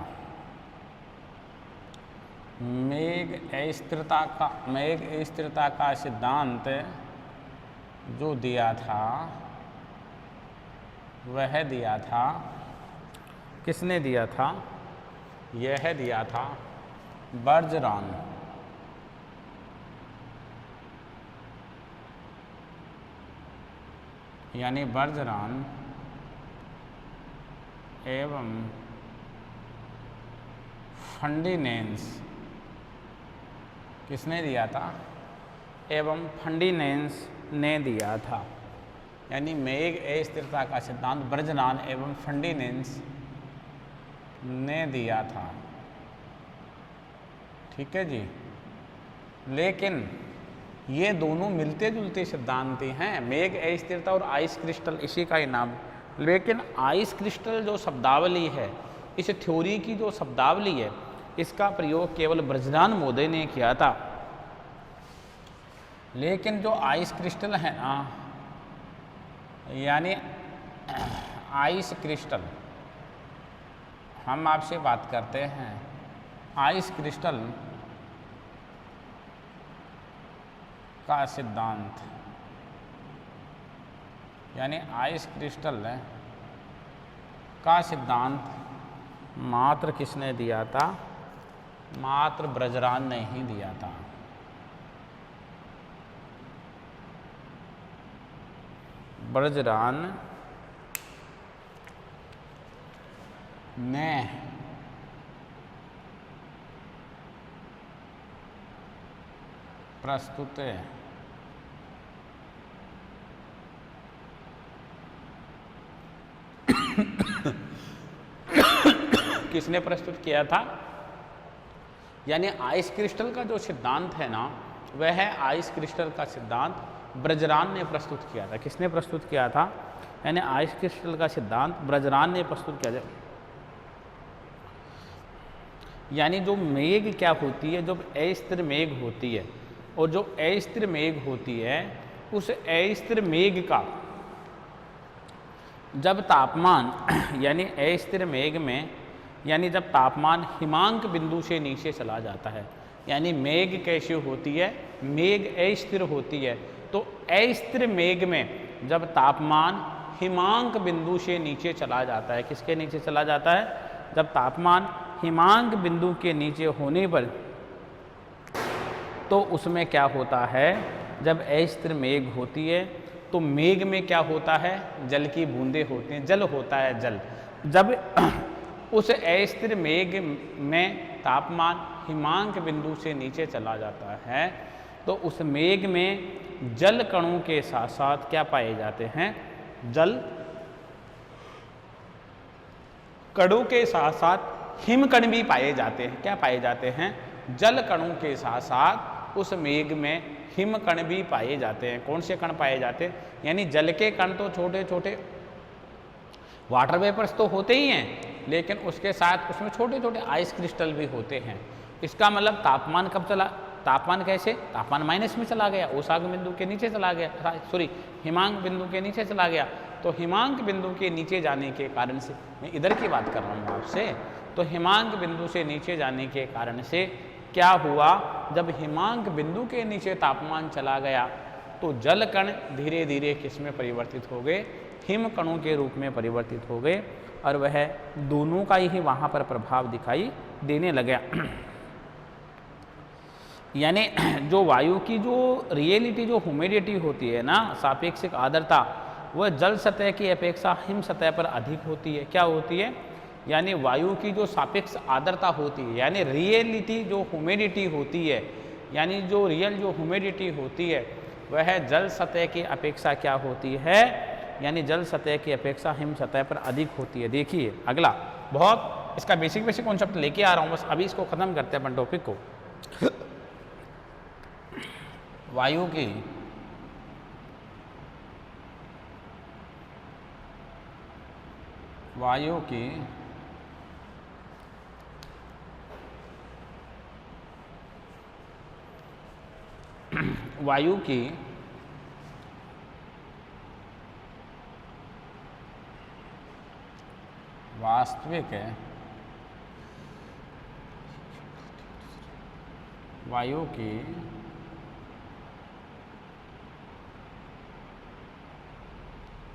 का सिद्धांत जो दिया था वह दिया था, किसने दिया था? यह दिया था बर्जरान। यानी बर्जरान एवं फंडिनेंस किसने दिया था? एवं फंडिनेंस ने दिया था। यानी मेघ अस्थिरता का सिद्धांत बर्जरान एवं फंडिनेंस ने दिया था। ठीक है जी। लेकिन ये दोनों मिलते जुलते सिद्धांत हैं, मेघ अस्थिरता और आइस क्रिस्टल इसी का ही नाम। लेकिन आइस क्रिस्टल जो शब्दावली है, इस थ्योरी की जो शब्दावली है, इसका प्रयोग केवल बर्जरान महोदय ने किया था। लेकिन जो आइस क्रिस्टल है ना, यानी आइस क्रिस्टल, हम आपसे बात करते हैं आइस क्रिस्टल का सिद्धांत, यानी आइस क्रिस्टल का सिद्धांत मात्र किसने दिया था? मात्र बर्जरान ने ही दिया था। बर्जरान ने प्रस्तुत किसने प्रस्तुत किया था? यानी आइस क्रिस्टल का जो सिद्धांत है ना, वह है आइस क्रिस्टल का सिद्धांत बर्जरान ने प्रस्तुत किया था। किसने प्रस्तुत किया था? यानी आइस क्रिस्टल का सिद्धांत बर्जरान ने प्रस्तुत किया था। यानी जो मेघ क्या होती है, जो अस्थिर मेघ होती है, और जो अस्थिर मेघ होती है, उस अस्थिर मेघ का जब तापमान यानी अस्थिर मेघ में, यानी जब तापमान हिमांक बिंदु से नीचे चला जाता है, यानी मेघ कैसे होती है? मेघ अस्थिर होती है। तो अस्थिर मेघ में जब तापमान हिमांक बिंदु से नीचे चला जाता है, किसके नीचे चला जाता है? जब तापमान हिमांक बिंदु के नीचे होने पर, तो उसमें क्या होता है? जब अस्थिर मेघ होती है तो मेघ में क्या होता है? जल की बूंदें होती हैं, जल होता है, जल। जब उस अस्थिर मेघ में तापमान हिमांक बिंदु से नीचे चला जाता है, तो उस मेघ में जल कणों के साथ साथ क्या पाए जाते हैं? जल कणों के साथ साथ हिमकण भी पाए जाते हैं। क्या पाए जाते हैं? जल कणों के साथ साथ उस मेघ में हिमकण भी पाए जाते हैं। कौन से कण पाए जाते हैं? यानी जल के कण तो छोटे छोटे वाटर वेपर्स तो होते ही हैं, लेकिन उसके साथ उसमें छोटे छोटे आइस क्रिस्टल भी होते हैं। इसका मतलब तापमान कब चला? तापमान कैसे? तापमान माइनस में चला गया, ओसांक बिंदु के नीचे चला गया, सॉरी हिमांक बिंदु के नीचे चला गया। तो हिमांक बिंदु के नीचे जाने के कारण से, मैं इधर की बात कर रहा हूँ आपसे, तो हिमांक बिंदु से नीचे जाने के कारण से क्या हुआ? जब हिमांक बिंदु के नीचे तापमान चला गया तो जल कण धीरे धीरे किस में परिवर्तित हो गए? हिम कणों के रूप में परिवर्तित हो गए, और वह दोनों का ही वहाँ पर प्रभाव दिखाई देने लगा। यानी जो वायु की जो रियलिटी, जो ह्यूमिडिटी होती है ना, सापेक्षिक आर्द्रता, वह जल सतह की अपेक्षा हिम सतह पर अधिक होती है। क्या होती है? यानी वायु की जो सापेक्ष आर्द्रता होती है, यानी रियलिटी जो ह्यूमिडिटी होती है, यानी जो रियल जो ह्यूमिडिटी होती है, वह जल सतह की अपेक्षा क्या होती है? यानी जल सतह की अपेक्षा हिम सतह पर अधिक होती है। देखिए अगला, बहुत इसका बेसिक बेसिक कॉन्सेप्ट लेके आ रहा हूँ, बस अभी इसको खत्म करते हैं अपन टॉपिक को। वायु की वायु की वास्तविक वायु की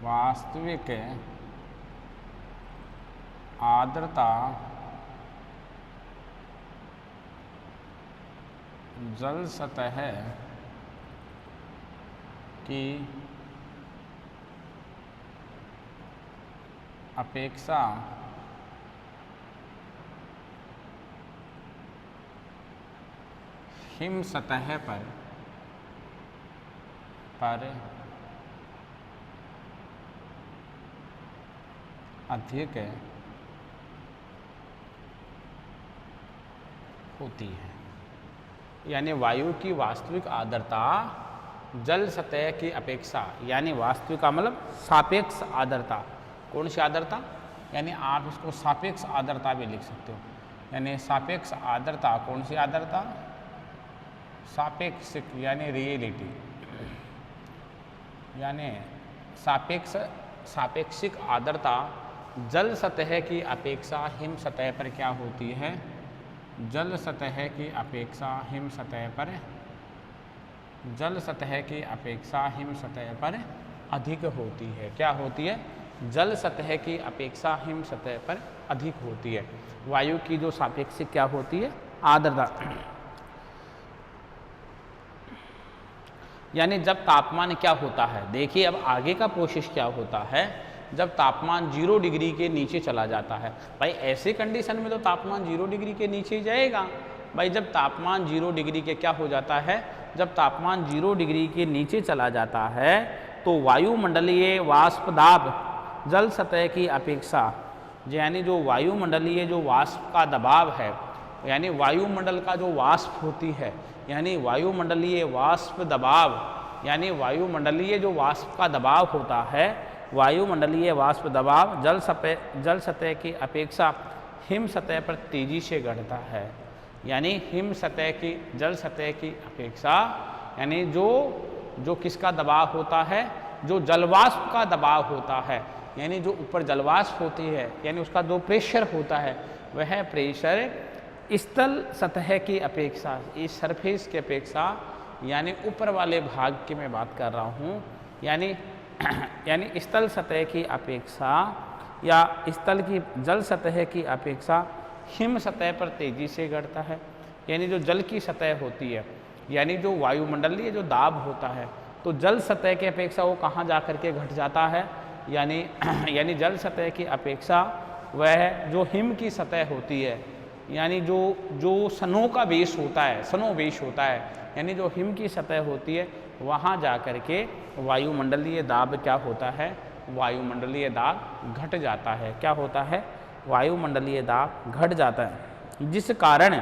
वास्तविक आर्द्रता जल सतह की अपेक्षा हिम सतह पर अधिक होती है। यानी वायु की वास्तविक आर्द्रता जल सतह की अपेक्षा, यानी वास्तविक का मतलब सापेक्ष आर्द्रता। कौन सी आर्द्रता? यानी आप इसको सापेक्ष आर्द्रता भी लिख सकते हो। यानी सापेक्ष आर्द्रता, कौन सी आर्द्रता? सापेक्षिक यानी रियलिटी, यानी सापेक्षिक आर्द्रता जल सतह की अपेक्षा हिम सतह पर क्या होती है? जल सतह की अपेक्षा हिम सतह पर, जल सतह की अपेक्षा हिम सतह पर अधिक होती है। क्या होती है? जल सतह की अपेक्षा हिम सतह पर अधिक होती है। वायु की जो सापेक्षिक क्या होती है? आर्द्रता। यानी जब तापमान क्या होता है, देखिए अब आगे का प्रोसेस क्या होता है, जब तापमान 0 डिग्री के नीचे चला जाता है। भाई ऐसे कंडीशन में तो तापमान 0 डिग्री के नीचे ही जाएगा। भाई जब तापमान 0 डिग्री के क्या हो जाता है, जब तापमान 0 डिग्री के नीचे चला जाता है तो वायुमंडलीय वाष्प दाब जल सतह की अपेक्षा, यानी जो वायुमंडलीय जो वाष्प का दबाव है, यानी वायुमंडल का जो वाष्प होती है, यानी वायुमंडलीय वाष्प दबाव, यानी वायुमंडलीय जो वाष्प का दबाव होता है, वायुमंडलीय वाष्प दबाव जल सतह की अपेक्षा हिम सतह पर तेजी से घटता है। यानी हिम सतह की जल सतह की अपेक्षा, यानी जो किसका दबाव होता है? जो जलवाष्प का दबाव होता है, यानी जो ऊपर जलवाष्प होती है, यानी उसका जो प्रेशर होता है, वह प्रेशर स्थल सतह की अपेक्षा, इस सरफेस की अपेक्षा, यानी ऊपर वाले भाग की मैं बात कर रहा हूँ, यानी स्थल सतह की अपेक्षा या स्थल की जल सतह की अपेक्षा हिम सतह पर तेजी से घटता है। यानी जो जल की सतह होती है, यानी जो वायुमंडलीय जो दाब होता है, तो जल सतह की अपेक्षा वो कहाँ जा कर के घट जाता है? यानी जल सतह की अपेक्षा वह जो हिम की सतह होती है, यानी जो स्नो का बेस होता है, स्नो बेस होता है, यानी जो हिम की सतह होती है, वहाँ जा कर के वायुमंडलीय दाब क्या होता है? वायुमंडलीय दाब घट जाता है। क्या होता है? वायुमंडलीय दाब घट जाता है, जिस कारण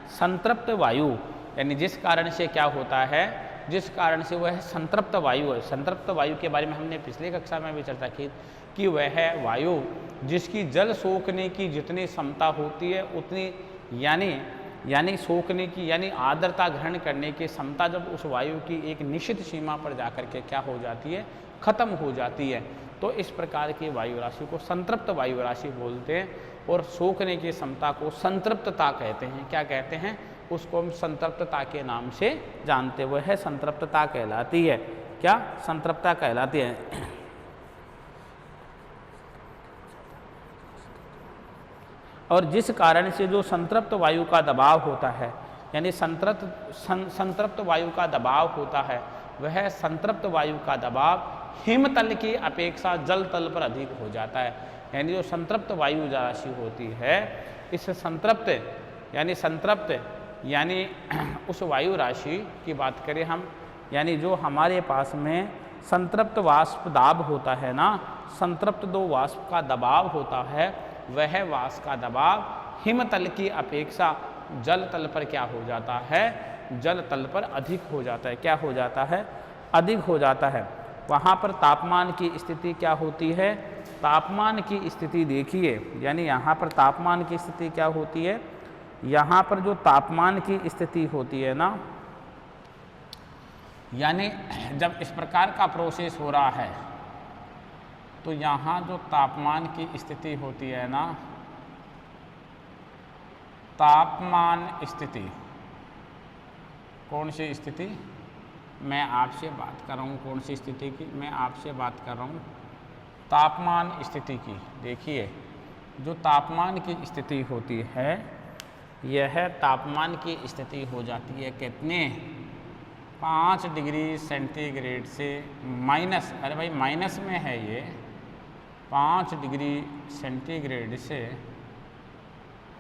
संतृप्त वायु, यानी जिस कारण से क्या होता है, जिस कारण से वह संतृप्त वायु है। संतृप्त वायु के बारे में हमने पिछले कक्षा में भी चर्चा की कि वह वायु जिसकी जल सोखने की जितनी क्षमता होती है उतनी, यानी सोखने की, यानी आर्द्रता ग्रहण करने की क्षमता जब उस वायु की एक निश्चित सीमा पर जाकर के क्या हो जाती है? खत्म हो जाती है। तो इस प्रकार की वायु राशि को संतृप्त वायु राशि बोलते हैं, और सोखने की क्षमता को संतृप्तता कहते हैं। क्या कहते हैं? उसको हम संतृप्तता के नाम से जानते हुए है, संतृप्तता कहलाती है। क्या? संतृप्तता कहलाती है। और जिस कारण से जो संतृप्त वायु का दबाव होता है, यानी संतृप्त वायु का दबाव होता है, वह संतृप्त वायु का दबाव हिमतल की अपेक्षा जल तल पर अधिक हो जाता है। यानी जो संतृप्त वायु राशि होती है, इस संतृप्त यानी उस वायु राशि की बात करें हम, यानी जो हमारे पास में संतृप्त वाष्प दाब होता है ना, संतृप्त दो वाष्प का दबाव होता है, वह वाष्प का दबाव हिमतल की अपेक्षा जल तल पर क्या हो जाता है? जल तल पर अधिक हो जाता है। क्या हो जाता है? अधिक हो जाता है। वहाँ पर तापमान की स्थिति क्या होती है? तापमान की स्थिति देखिए, यानी यहाँ पर तापमान की स्थिति क्या होती है? यहाँ पर जो तापमान की स्थिति होती है ना, यानी जब इस प्रकार का प्रोसेस हो रहा है तो यहाँ जो तापमान की स्थिति होती है ना, तापमान स्थिति, कौन सी स्थिति मैं आपसे बात कर रहा हूँ? कौन सी स्थिति की मैं आपसे बात कर रहा हूँ? तापमान स्थिति की। देखिए जो तापमान की स्थिति होती है, यह तापमान की स्थिति हो जाती है कितने? 5 डिग्री सेंटीग्रेड से माइनस, अरे भाई माइनस में है ये, 5 डिग्री सेंटीग्रेड से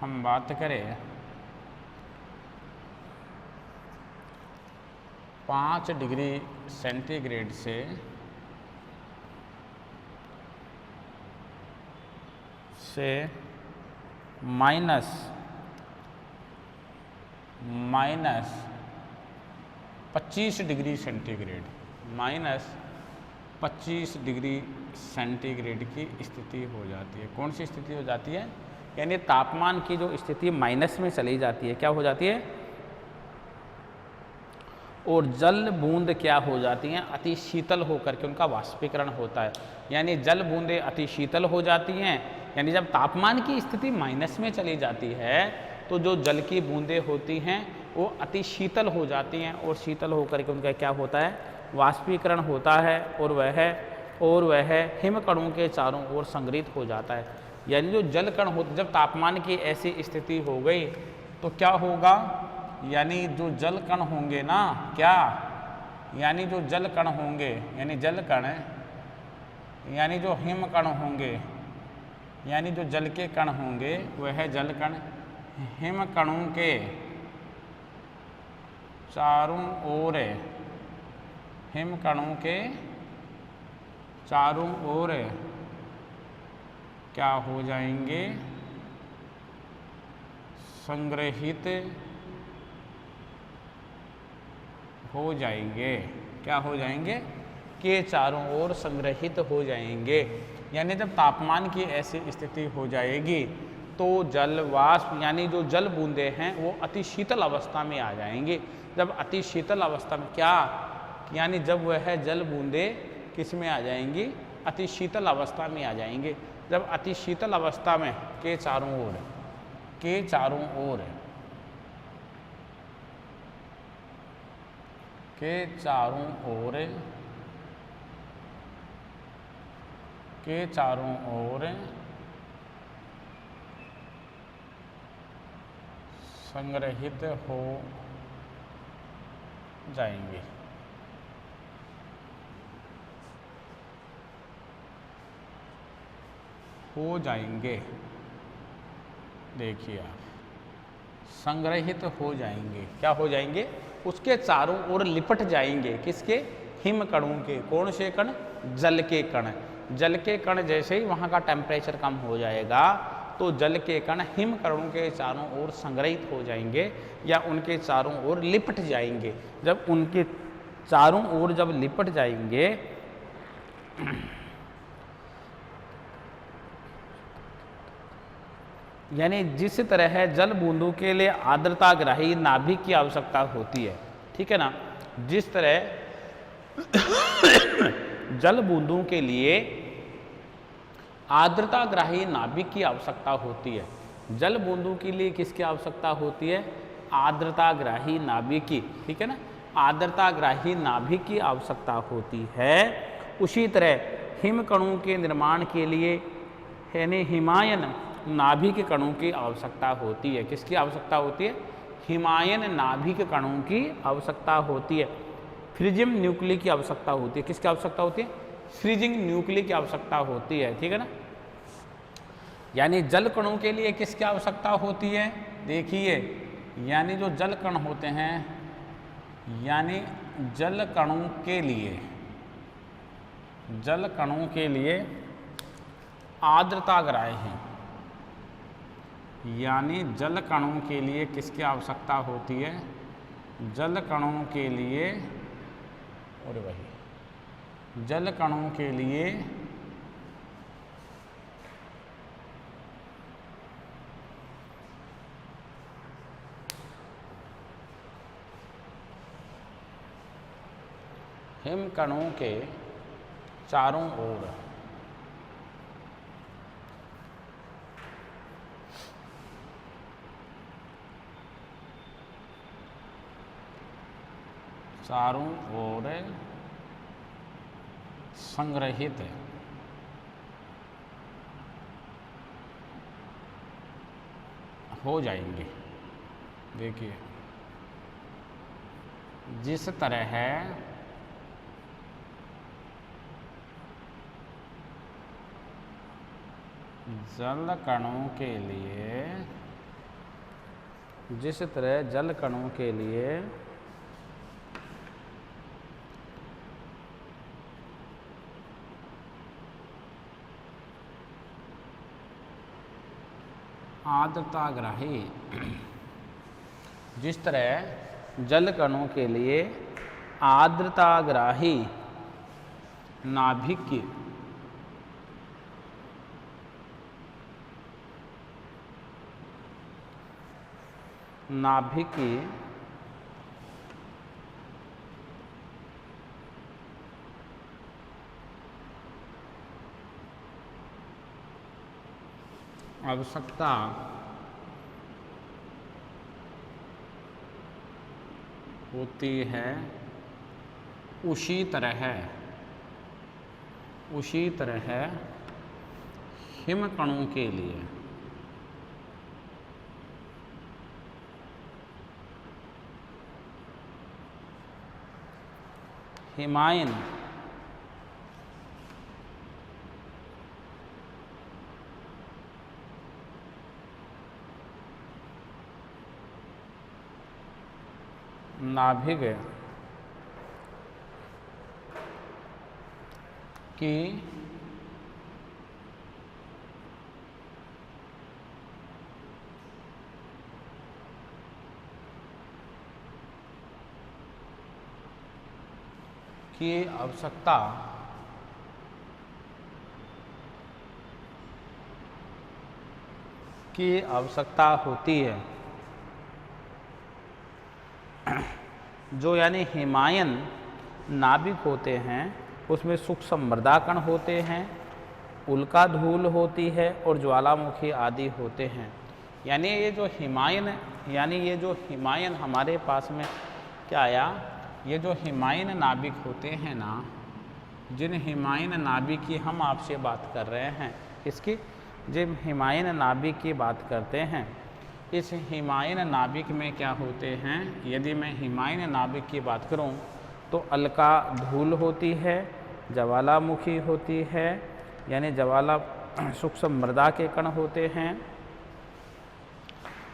हम बात करें 5 डिग्री सेंटीग्रेड से minus 25 degree centigrade, minus 25 degree centigrade की स्थिति हो जाती है। कौन सी स्थिति हो जाती है? यानी तापमान की जो स्थिति माइनस में चली जाती है, क्या हो जाती है? और जल बूंद क्या हो जाती हैं? अति शीतल होकर के उनका वाष्पीकरण होता है। यानी जल बूंदें अति शीतल हो जाती हैं। यानी जब तापमान की स्थिति माइनस में चली जाती है तो जो जल की बूंदें होती हैं वो अति शीतल हो जाती हैं, और शीतल होकर के उनका क्या होता है? वाष्पीकरण होता है, और वह हिम कणों के चारों ओर संग्रहित हो जाता है। यानी जो जल कण हो, जब तापमान की ऐसी स्थिति हो गई तो क्या होगा? यानी जो जल कण होंगे ना, क्या? यानी जो जल कण होंगे, यानी जल कण, यानी जो हिम कण होंगे, यानी जो जल के कण होंगे वह जल कण हिम कणों के चारों ओर, हिम कणों के चारों ओर क्या हो जाएंगे? संग्रहित हो जाएंगे। क्या हो जाएंगे? के चारों ओर संग्रहित हो जाएंगे। यानी जब तापमान की ऐसी स्थिति हो जाएगी तो जल वाष्प, यानी जो जल बूंदें हैं वो अति शीतल अवस्था में आ जाएंगी। जब अति शीतल अवस्था में, क्या? यानी जब वह जल बूंदें किस में आ जाएंगी? अति शीतल अवस्था में आ जाएंगे। जब अति शीतल अवस्था में के चारों ओर, के चारों ओर, के चारों ओर, के चारों ओर संग्रहित हो जाएंगे। हो जाएंगे, देखिए आप, संग्रहित हो जाएंगे। क्या हो जाएंगे? उसके चारों ओर लिपट जाएंगे। किसके? हिम कणों के। कौन से कण? जल के कण। जल के कण जैसे ही वहाँ का टेम्परेचर कम हो जाएगा तो जल के कण हिम कणों के चारों ओर संग्रहित हो जाएंगे या उनके चारों ओर लिपट जाएंगे। जब उनके चारों ओर जब लिपट जाएंगे यानी जिस तरह जल बूंदों के लिए आर्द्रताग्राही नाभिक की आवश्यकता होती है, ठीक है ना, जिस तरह जल बूंदों के लिए आर्द्रताग्राही नाभिक की आवश्यकता होती है, जल बूंदों के लिए किसकी आवश्यकता होती है? आर्द्रताग्राही नाभिक की, ठीक है ना, आर्द्रताग्राही नाभिक की आवश्यकता होती है। उसी तरह हिम कणों के निर्माण के लिए यानी हिमायन नाभिक कणों की आवश्यकता होती है। किसकी आवश्यकता होती है? हिमायन नाभिक कणों की आवश्यकता होती है। फ्रीजिंग न्यूक्ली की आवश्यकता होती है। किसकी आवश्यकता होती है? फ्रीजिंग न्यूक्ली की आवश्यकता होती है, ठीक है ना। यानी जल कणों के लिए किसकी आवश्यकता होती है? देखिए, यानी जो जल कण होते हैं, यानी जल कणों के लिए, जल कणों के लिए आर्द्रताग्राही हैं, यानी जल कणों के लिए किसकी आवश्यकता होती है? जल कणों के लिए, और वही जल कणों के लिए हिम कणों के चारों ओर चारों ओर संग्रहित हो जाएंगे। देखिए, जिस तरह जल कणों के लिए, जिस तरह जल कणों के लिए आर्द्रताग्राही, जिस तरह जल कणों के लिए आर्द्रताग्राही नाभिक की आवश्यकता होती है, उसी तरह हिमकणों के लिए हिमायन नाभिक की आवश्यकता होती है। जो यानी हिमायन नाभिक होते हैं उसमें सूक्ष्म मृदा कण होते हैं, उल्का धूल होती है और ज्वालामुखी आदि होते हैं। यानी ये जो हिमायन हमारे पास में क्या आया, ये जो हिमायन नाभिक होते हैं ना, जिन हिमायन नाभिक की हम आपसे बात कर रहे हैं, इसकी जब हिमायन नाभिक की बात करते हैं, इस हिमायन नाभिक में क्या होते हैं, यदि मैं हिमायन नाभिक की बात करूं तो अलका धूल होती है, ज्वालामुखी होती है, यानी सूक्ष्म मृदा के कण होते हैं,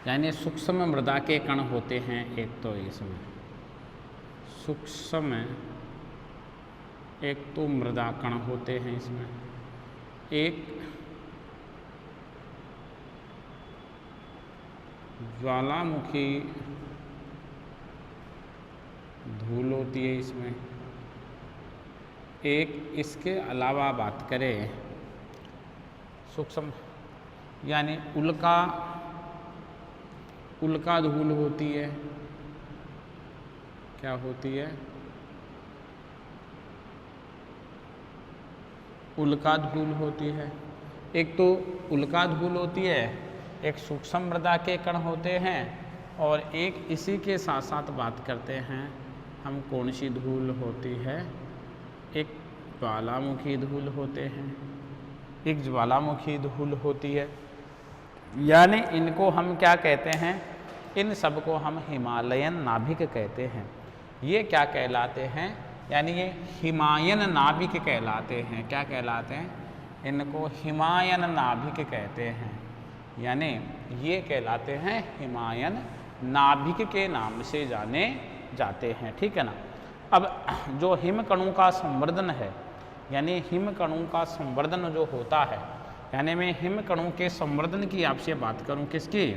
यानी सूक्ष्म मृदा के कण होते हैं। एक तो इसमें सूक्ष्म, एक तो मृदा कण होते हैं इसमें, एक ज्वालामुखी धूल होती है इसमें, एक इसके अलावा बात करें सूक्ष्म यानी उल्का धूल होती है। क्या होती है? उल्का धूल होती है। एक तो उल्का धूल होती है, एक सूक्ष्म मृदा के कण होते हैं, और एक इसी के साथ साथ बात करते हैं हम कौन सी धूल होती है, एक ज्वालामुखी धूल होते हैं, एक ज्वालामुखी धूल होती है। यानी इनको हम क्या कहते हैं, इन सब को हम हिमालयन नाभिक कहते हैं। ये क्या कहलाते हैं, यानी ये हिमायन नाभिक कहलाते हैं। क्या कहलाते हैं? इनको हिमायन नाभिक कहते हैं, यानी ये कहलाते हैं हिमायन नाभिक के नाम से जाने जाते हैं। ठीक है ना। अब जो हिमकणों का संवर्धन है, यानी हिमकणों का संवर्धन जो होता है, यानी मैं हिमकणों के संवर्धन की आपसे बात करूं, किसकी?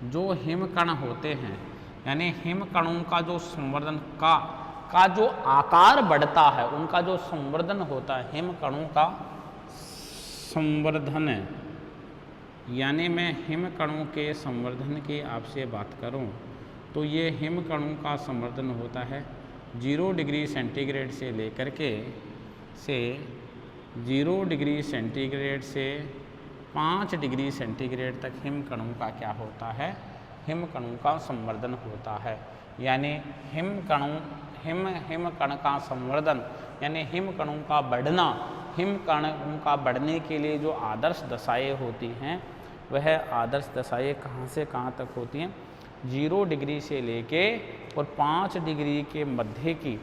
जो हिमकण होते हैं, यानी हिमकणों का जो संवर्धन का जो आकार बढ़ता है, उनका जो संवर्धन होता है, हिमकणों का संवर्धन, यानी मैं हिमकणों के संवर्धन की आपसे बात करूं तो ये हिमकणों का संवर्धन होता है 0 डिग्री सेंटीग्रेड से लेकर के 0 डिग्री सेंटीग्रेड से 5 डिग्री सेंटीग्रेड तक हिमकणों का क्या होता है? हिमकणों का संवर्धन होता है। यानी हिमकण का संवर्धन यानी हिमकणों का बढ़ना, हिमकणों का बढ़ने के लिए जो आदर्श दशाएं होती हैं, वह आदर्श दशाएं कहाँ से कहाँ तक होती हैं? 0 डिग्री से लेके और 5 डिग्री के मध्य की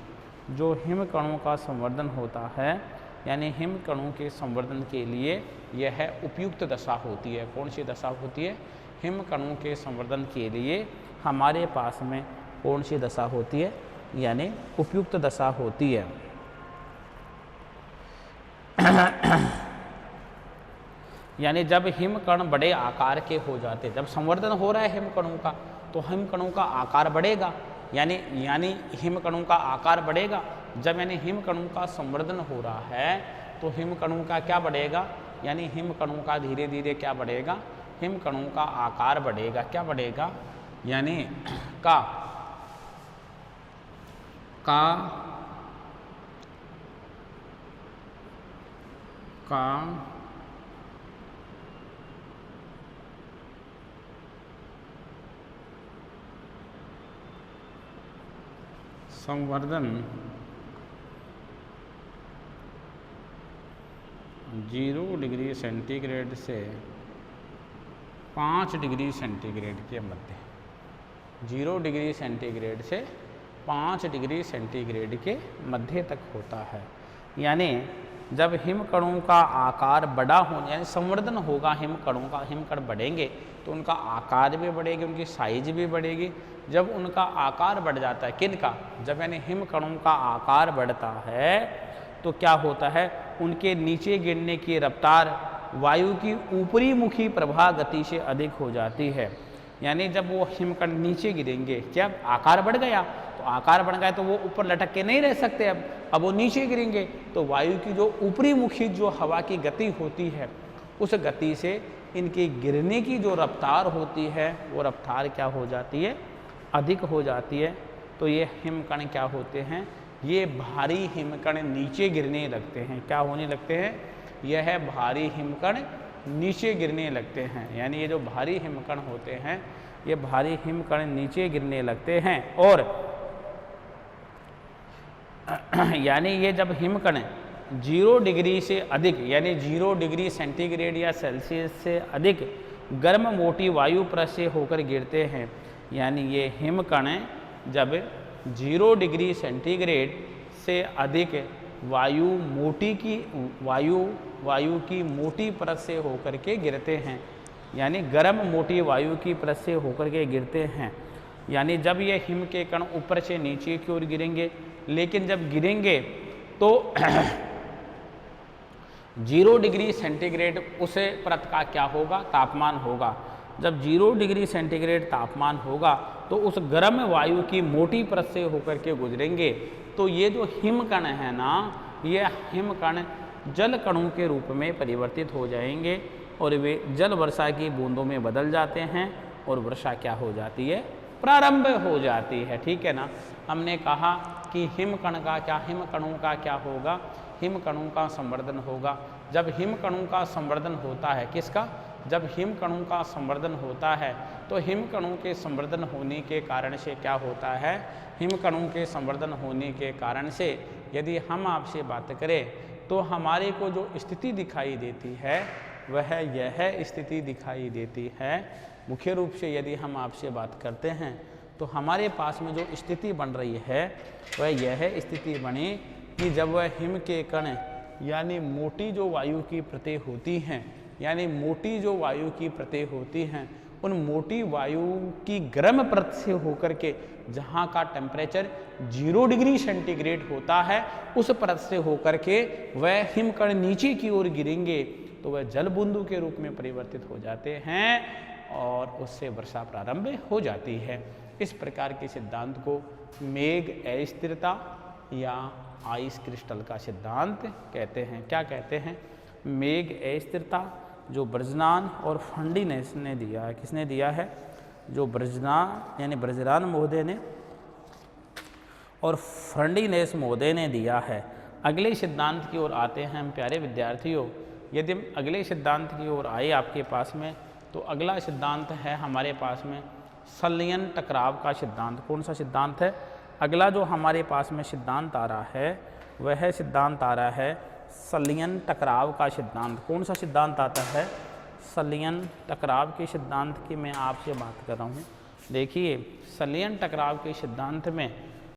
जो हिम कणों का संवर्धन होता है, यानी हिम कणों के संवर्धन के लिए यह उपयुक्त दशा होती है। कौन सी दशा होती है? हिम कणों के संवर्धन के लिए हमारे पास में कौन सी दशा होती है? यानी उपयुक्त दशा होती है। यानी जब हिम कण बड़े आकार के हो जाते, जब संवर्धन हो रहा है हिम कणों का, तो हिम कणों का आकार बढ़ेगा, यानी हिम कणों का आकार बढ़ेगा। जब यानी हिम कणों का संवर्धन हो रहा है तो हिम कणों का क्या बढ़ेगा? यानी हिम कणों का धीरे धीरे क्या बढ़ेगा? हिम कणों का आकार बढ़ेगा। क्या बढ़ेगा? यानी का संवर्धन 0 डिग्री सेंटीग्रेड से 5 डिग्री सेंटीग्रेड के मध्य, 0 डिग्री सेंटीग्रेड से 5 डिग्री सेंटीग्रेड के मध्य तक होता है। यानी जब हिम कणों का आकार बड़ा होने, यानी संवर्धन होगा हिम कणों का, हिम कण बढ़ेंगे तो उनका आकार भी बढ़ेगी, उनकी साइज भी बढ़ेगी। जब उनका आकार बढ़ जाता है, किनका? जब यानी हिम कणों का आकार बढ़ता है तो क्या होता है? उनके नीचे गिरने की रफ्तार वायु की ऊपरी मुखी प्रवाह गति से अधिक हो जाती है। यानी जब वो हिमकण नीचे गिरेंगे, क्या आकार बढ़ गया? तो आकार बढ़ गया तो वो ऊपर लटक के नहीं रह सकते, अब वो नीचे गिरेंगे तो वायु की जो ऊपरी मुखी जो हवा की गति होती है, उस गति से इनके गिरने की जो रफ्तार होती है वो रफ्तार क्या हो जाती है? अधिक हो जाती है। तो ये हिमकण क्या होते हैं? ये भारी हिमकण नीचे गिरने लगते हैं। क्या होने लगते हैं? यह भारी हिमकण नीचे गिरने लगते हैं। यानी ये जो भारी हिमकण होते हैं, ये भारी हिमकण नीचे गिरने लगते हैं। और यानी ये जब हिमकण 0 डिग्री से अधिक, यानी 0 डिग्री सेंटीग्रेड या सेल्सियस से अधिक गर्म मोटी वायु परत से होकर गिरते हैं, यानी ये हिमकण जब 0 डिग्री सेंटीग्रेड से अधिक वायु की मोटी परत से होकर के गिरते हैं, यानी गर्म मोटी वायु की परत से होकर के गिरते हैं। यानी जब ये हिम के कण ऊपर से नीचे की ओर गिरेंगे, लेकिन जब गिरेंगे तो 0 डिग्री सेंटीग्रेड उस परत का क्या होगा? तापमान होगा। जब 0 डिग्री सेंटीग्रेड तापमान होगा तो उस गर्म वायु की मोटी परत से होकर के गुजरेंगे, तो ये जो हिमकण है ना, ये हिमकण जल कणों के रूप में परिवर्तित हो जाएंगे और वे जल वर्षा की बूंदों में बदल जाते हैं और वर्षा क्या हो जाती है? प्रारंभ हो जाती है। ठीक है ना? हमने कहा कि हिमकण का क्या, हिमकणों का क्या होगा? हिमकणों का संवर्धन होगा। जब हिमकणों का संवर्धन होता है, किसका? जब हिमकणों का संवर्धन होता है तो हिमकणों के संवर्धन होने के कारण से क्या होता है? हिमकणों के संवर्धन होने के कारण से यदि हम आपसे बात करें तो हमारे को जो स्थिति दिखाई देती है वह यह स्थिति दिखाई देती है। मुख्य रूप से यदि हम आपसे बात करते हैं तो हमारे पास में जो स्थिति बन रही है वह यह स्थिति बनी कि जब वह हिम के कण यानी मोटी जो वायु की परतें होती हैं, यानी मोटी जो वायु की परतें होती हैं, उन मोटी वायु की गर्म परत से होकर के जहाँ का टेम्परेचर 0 डिग्री सेंटीग्रेड होता है, उस परत से होकर के वह हिमकण नीचे की ओर गिरेंगे तो वह जल बूंदों के रूप में परिवर्तित हो जाते हैं और उससे वर्षा प्रारंभ हो जाती है। इस प्रकार के सिद्धांत को मेघ अस्थिरता या आइस क्रिस्टल का सिद्धांत कहते हैं। क्या कहते हैं? मेघ अस्थिरता जो ब्रजनान और फर्डिनेस ने दिया है। किसने दिया है? जो ब्रजनान यानी ब्रजरान महोदय ने और फर्डिनेस महोदय ने दिया है। अगले सिद्धांत की ओर आते हैं हम प्यारे विद्यार्थियों। यदि हम अगले सिद्धांत की ओर आए आपके पास में, तो अगला सिद्धांत है हमारे पास में संलयन टकराव का सिद्धांत। कौन सा सिद्धांत है? अगला जो हमारे पास में सिद्धांत आ रहा है वह सिद्धांत आ रहा है संलयन टकराव का सिद्धांत। कौन सा सिद्धांत आता है? संलयन टकराव के सिद्धांत की मैं आपसे बात कर रहा हूँ। देखिए, संलयन टकराव के सिद्धांत में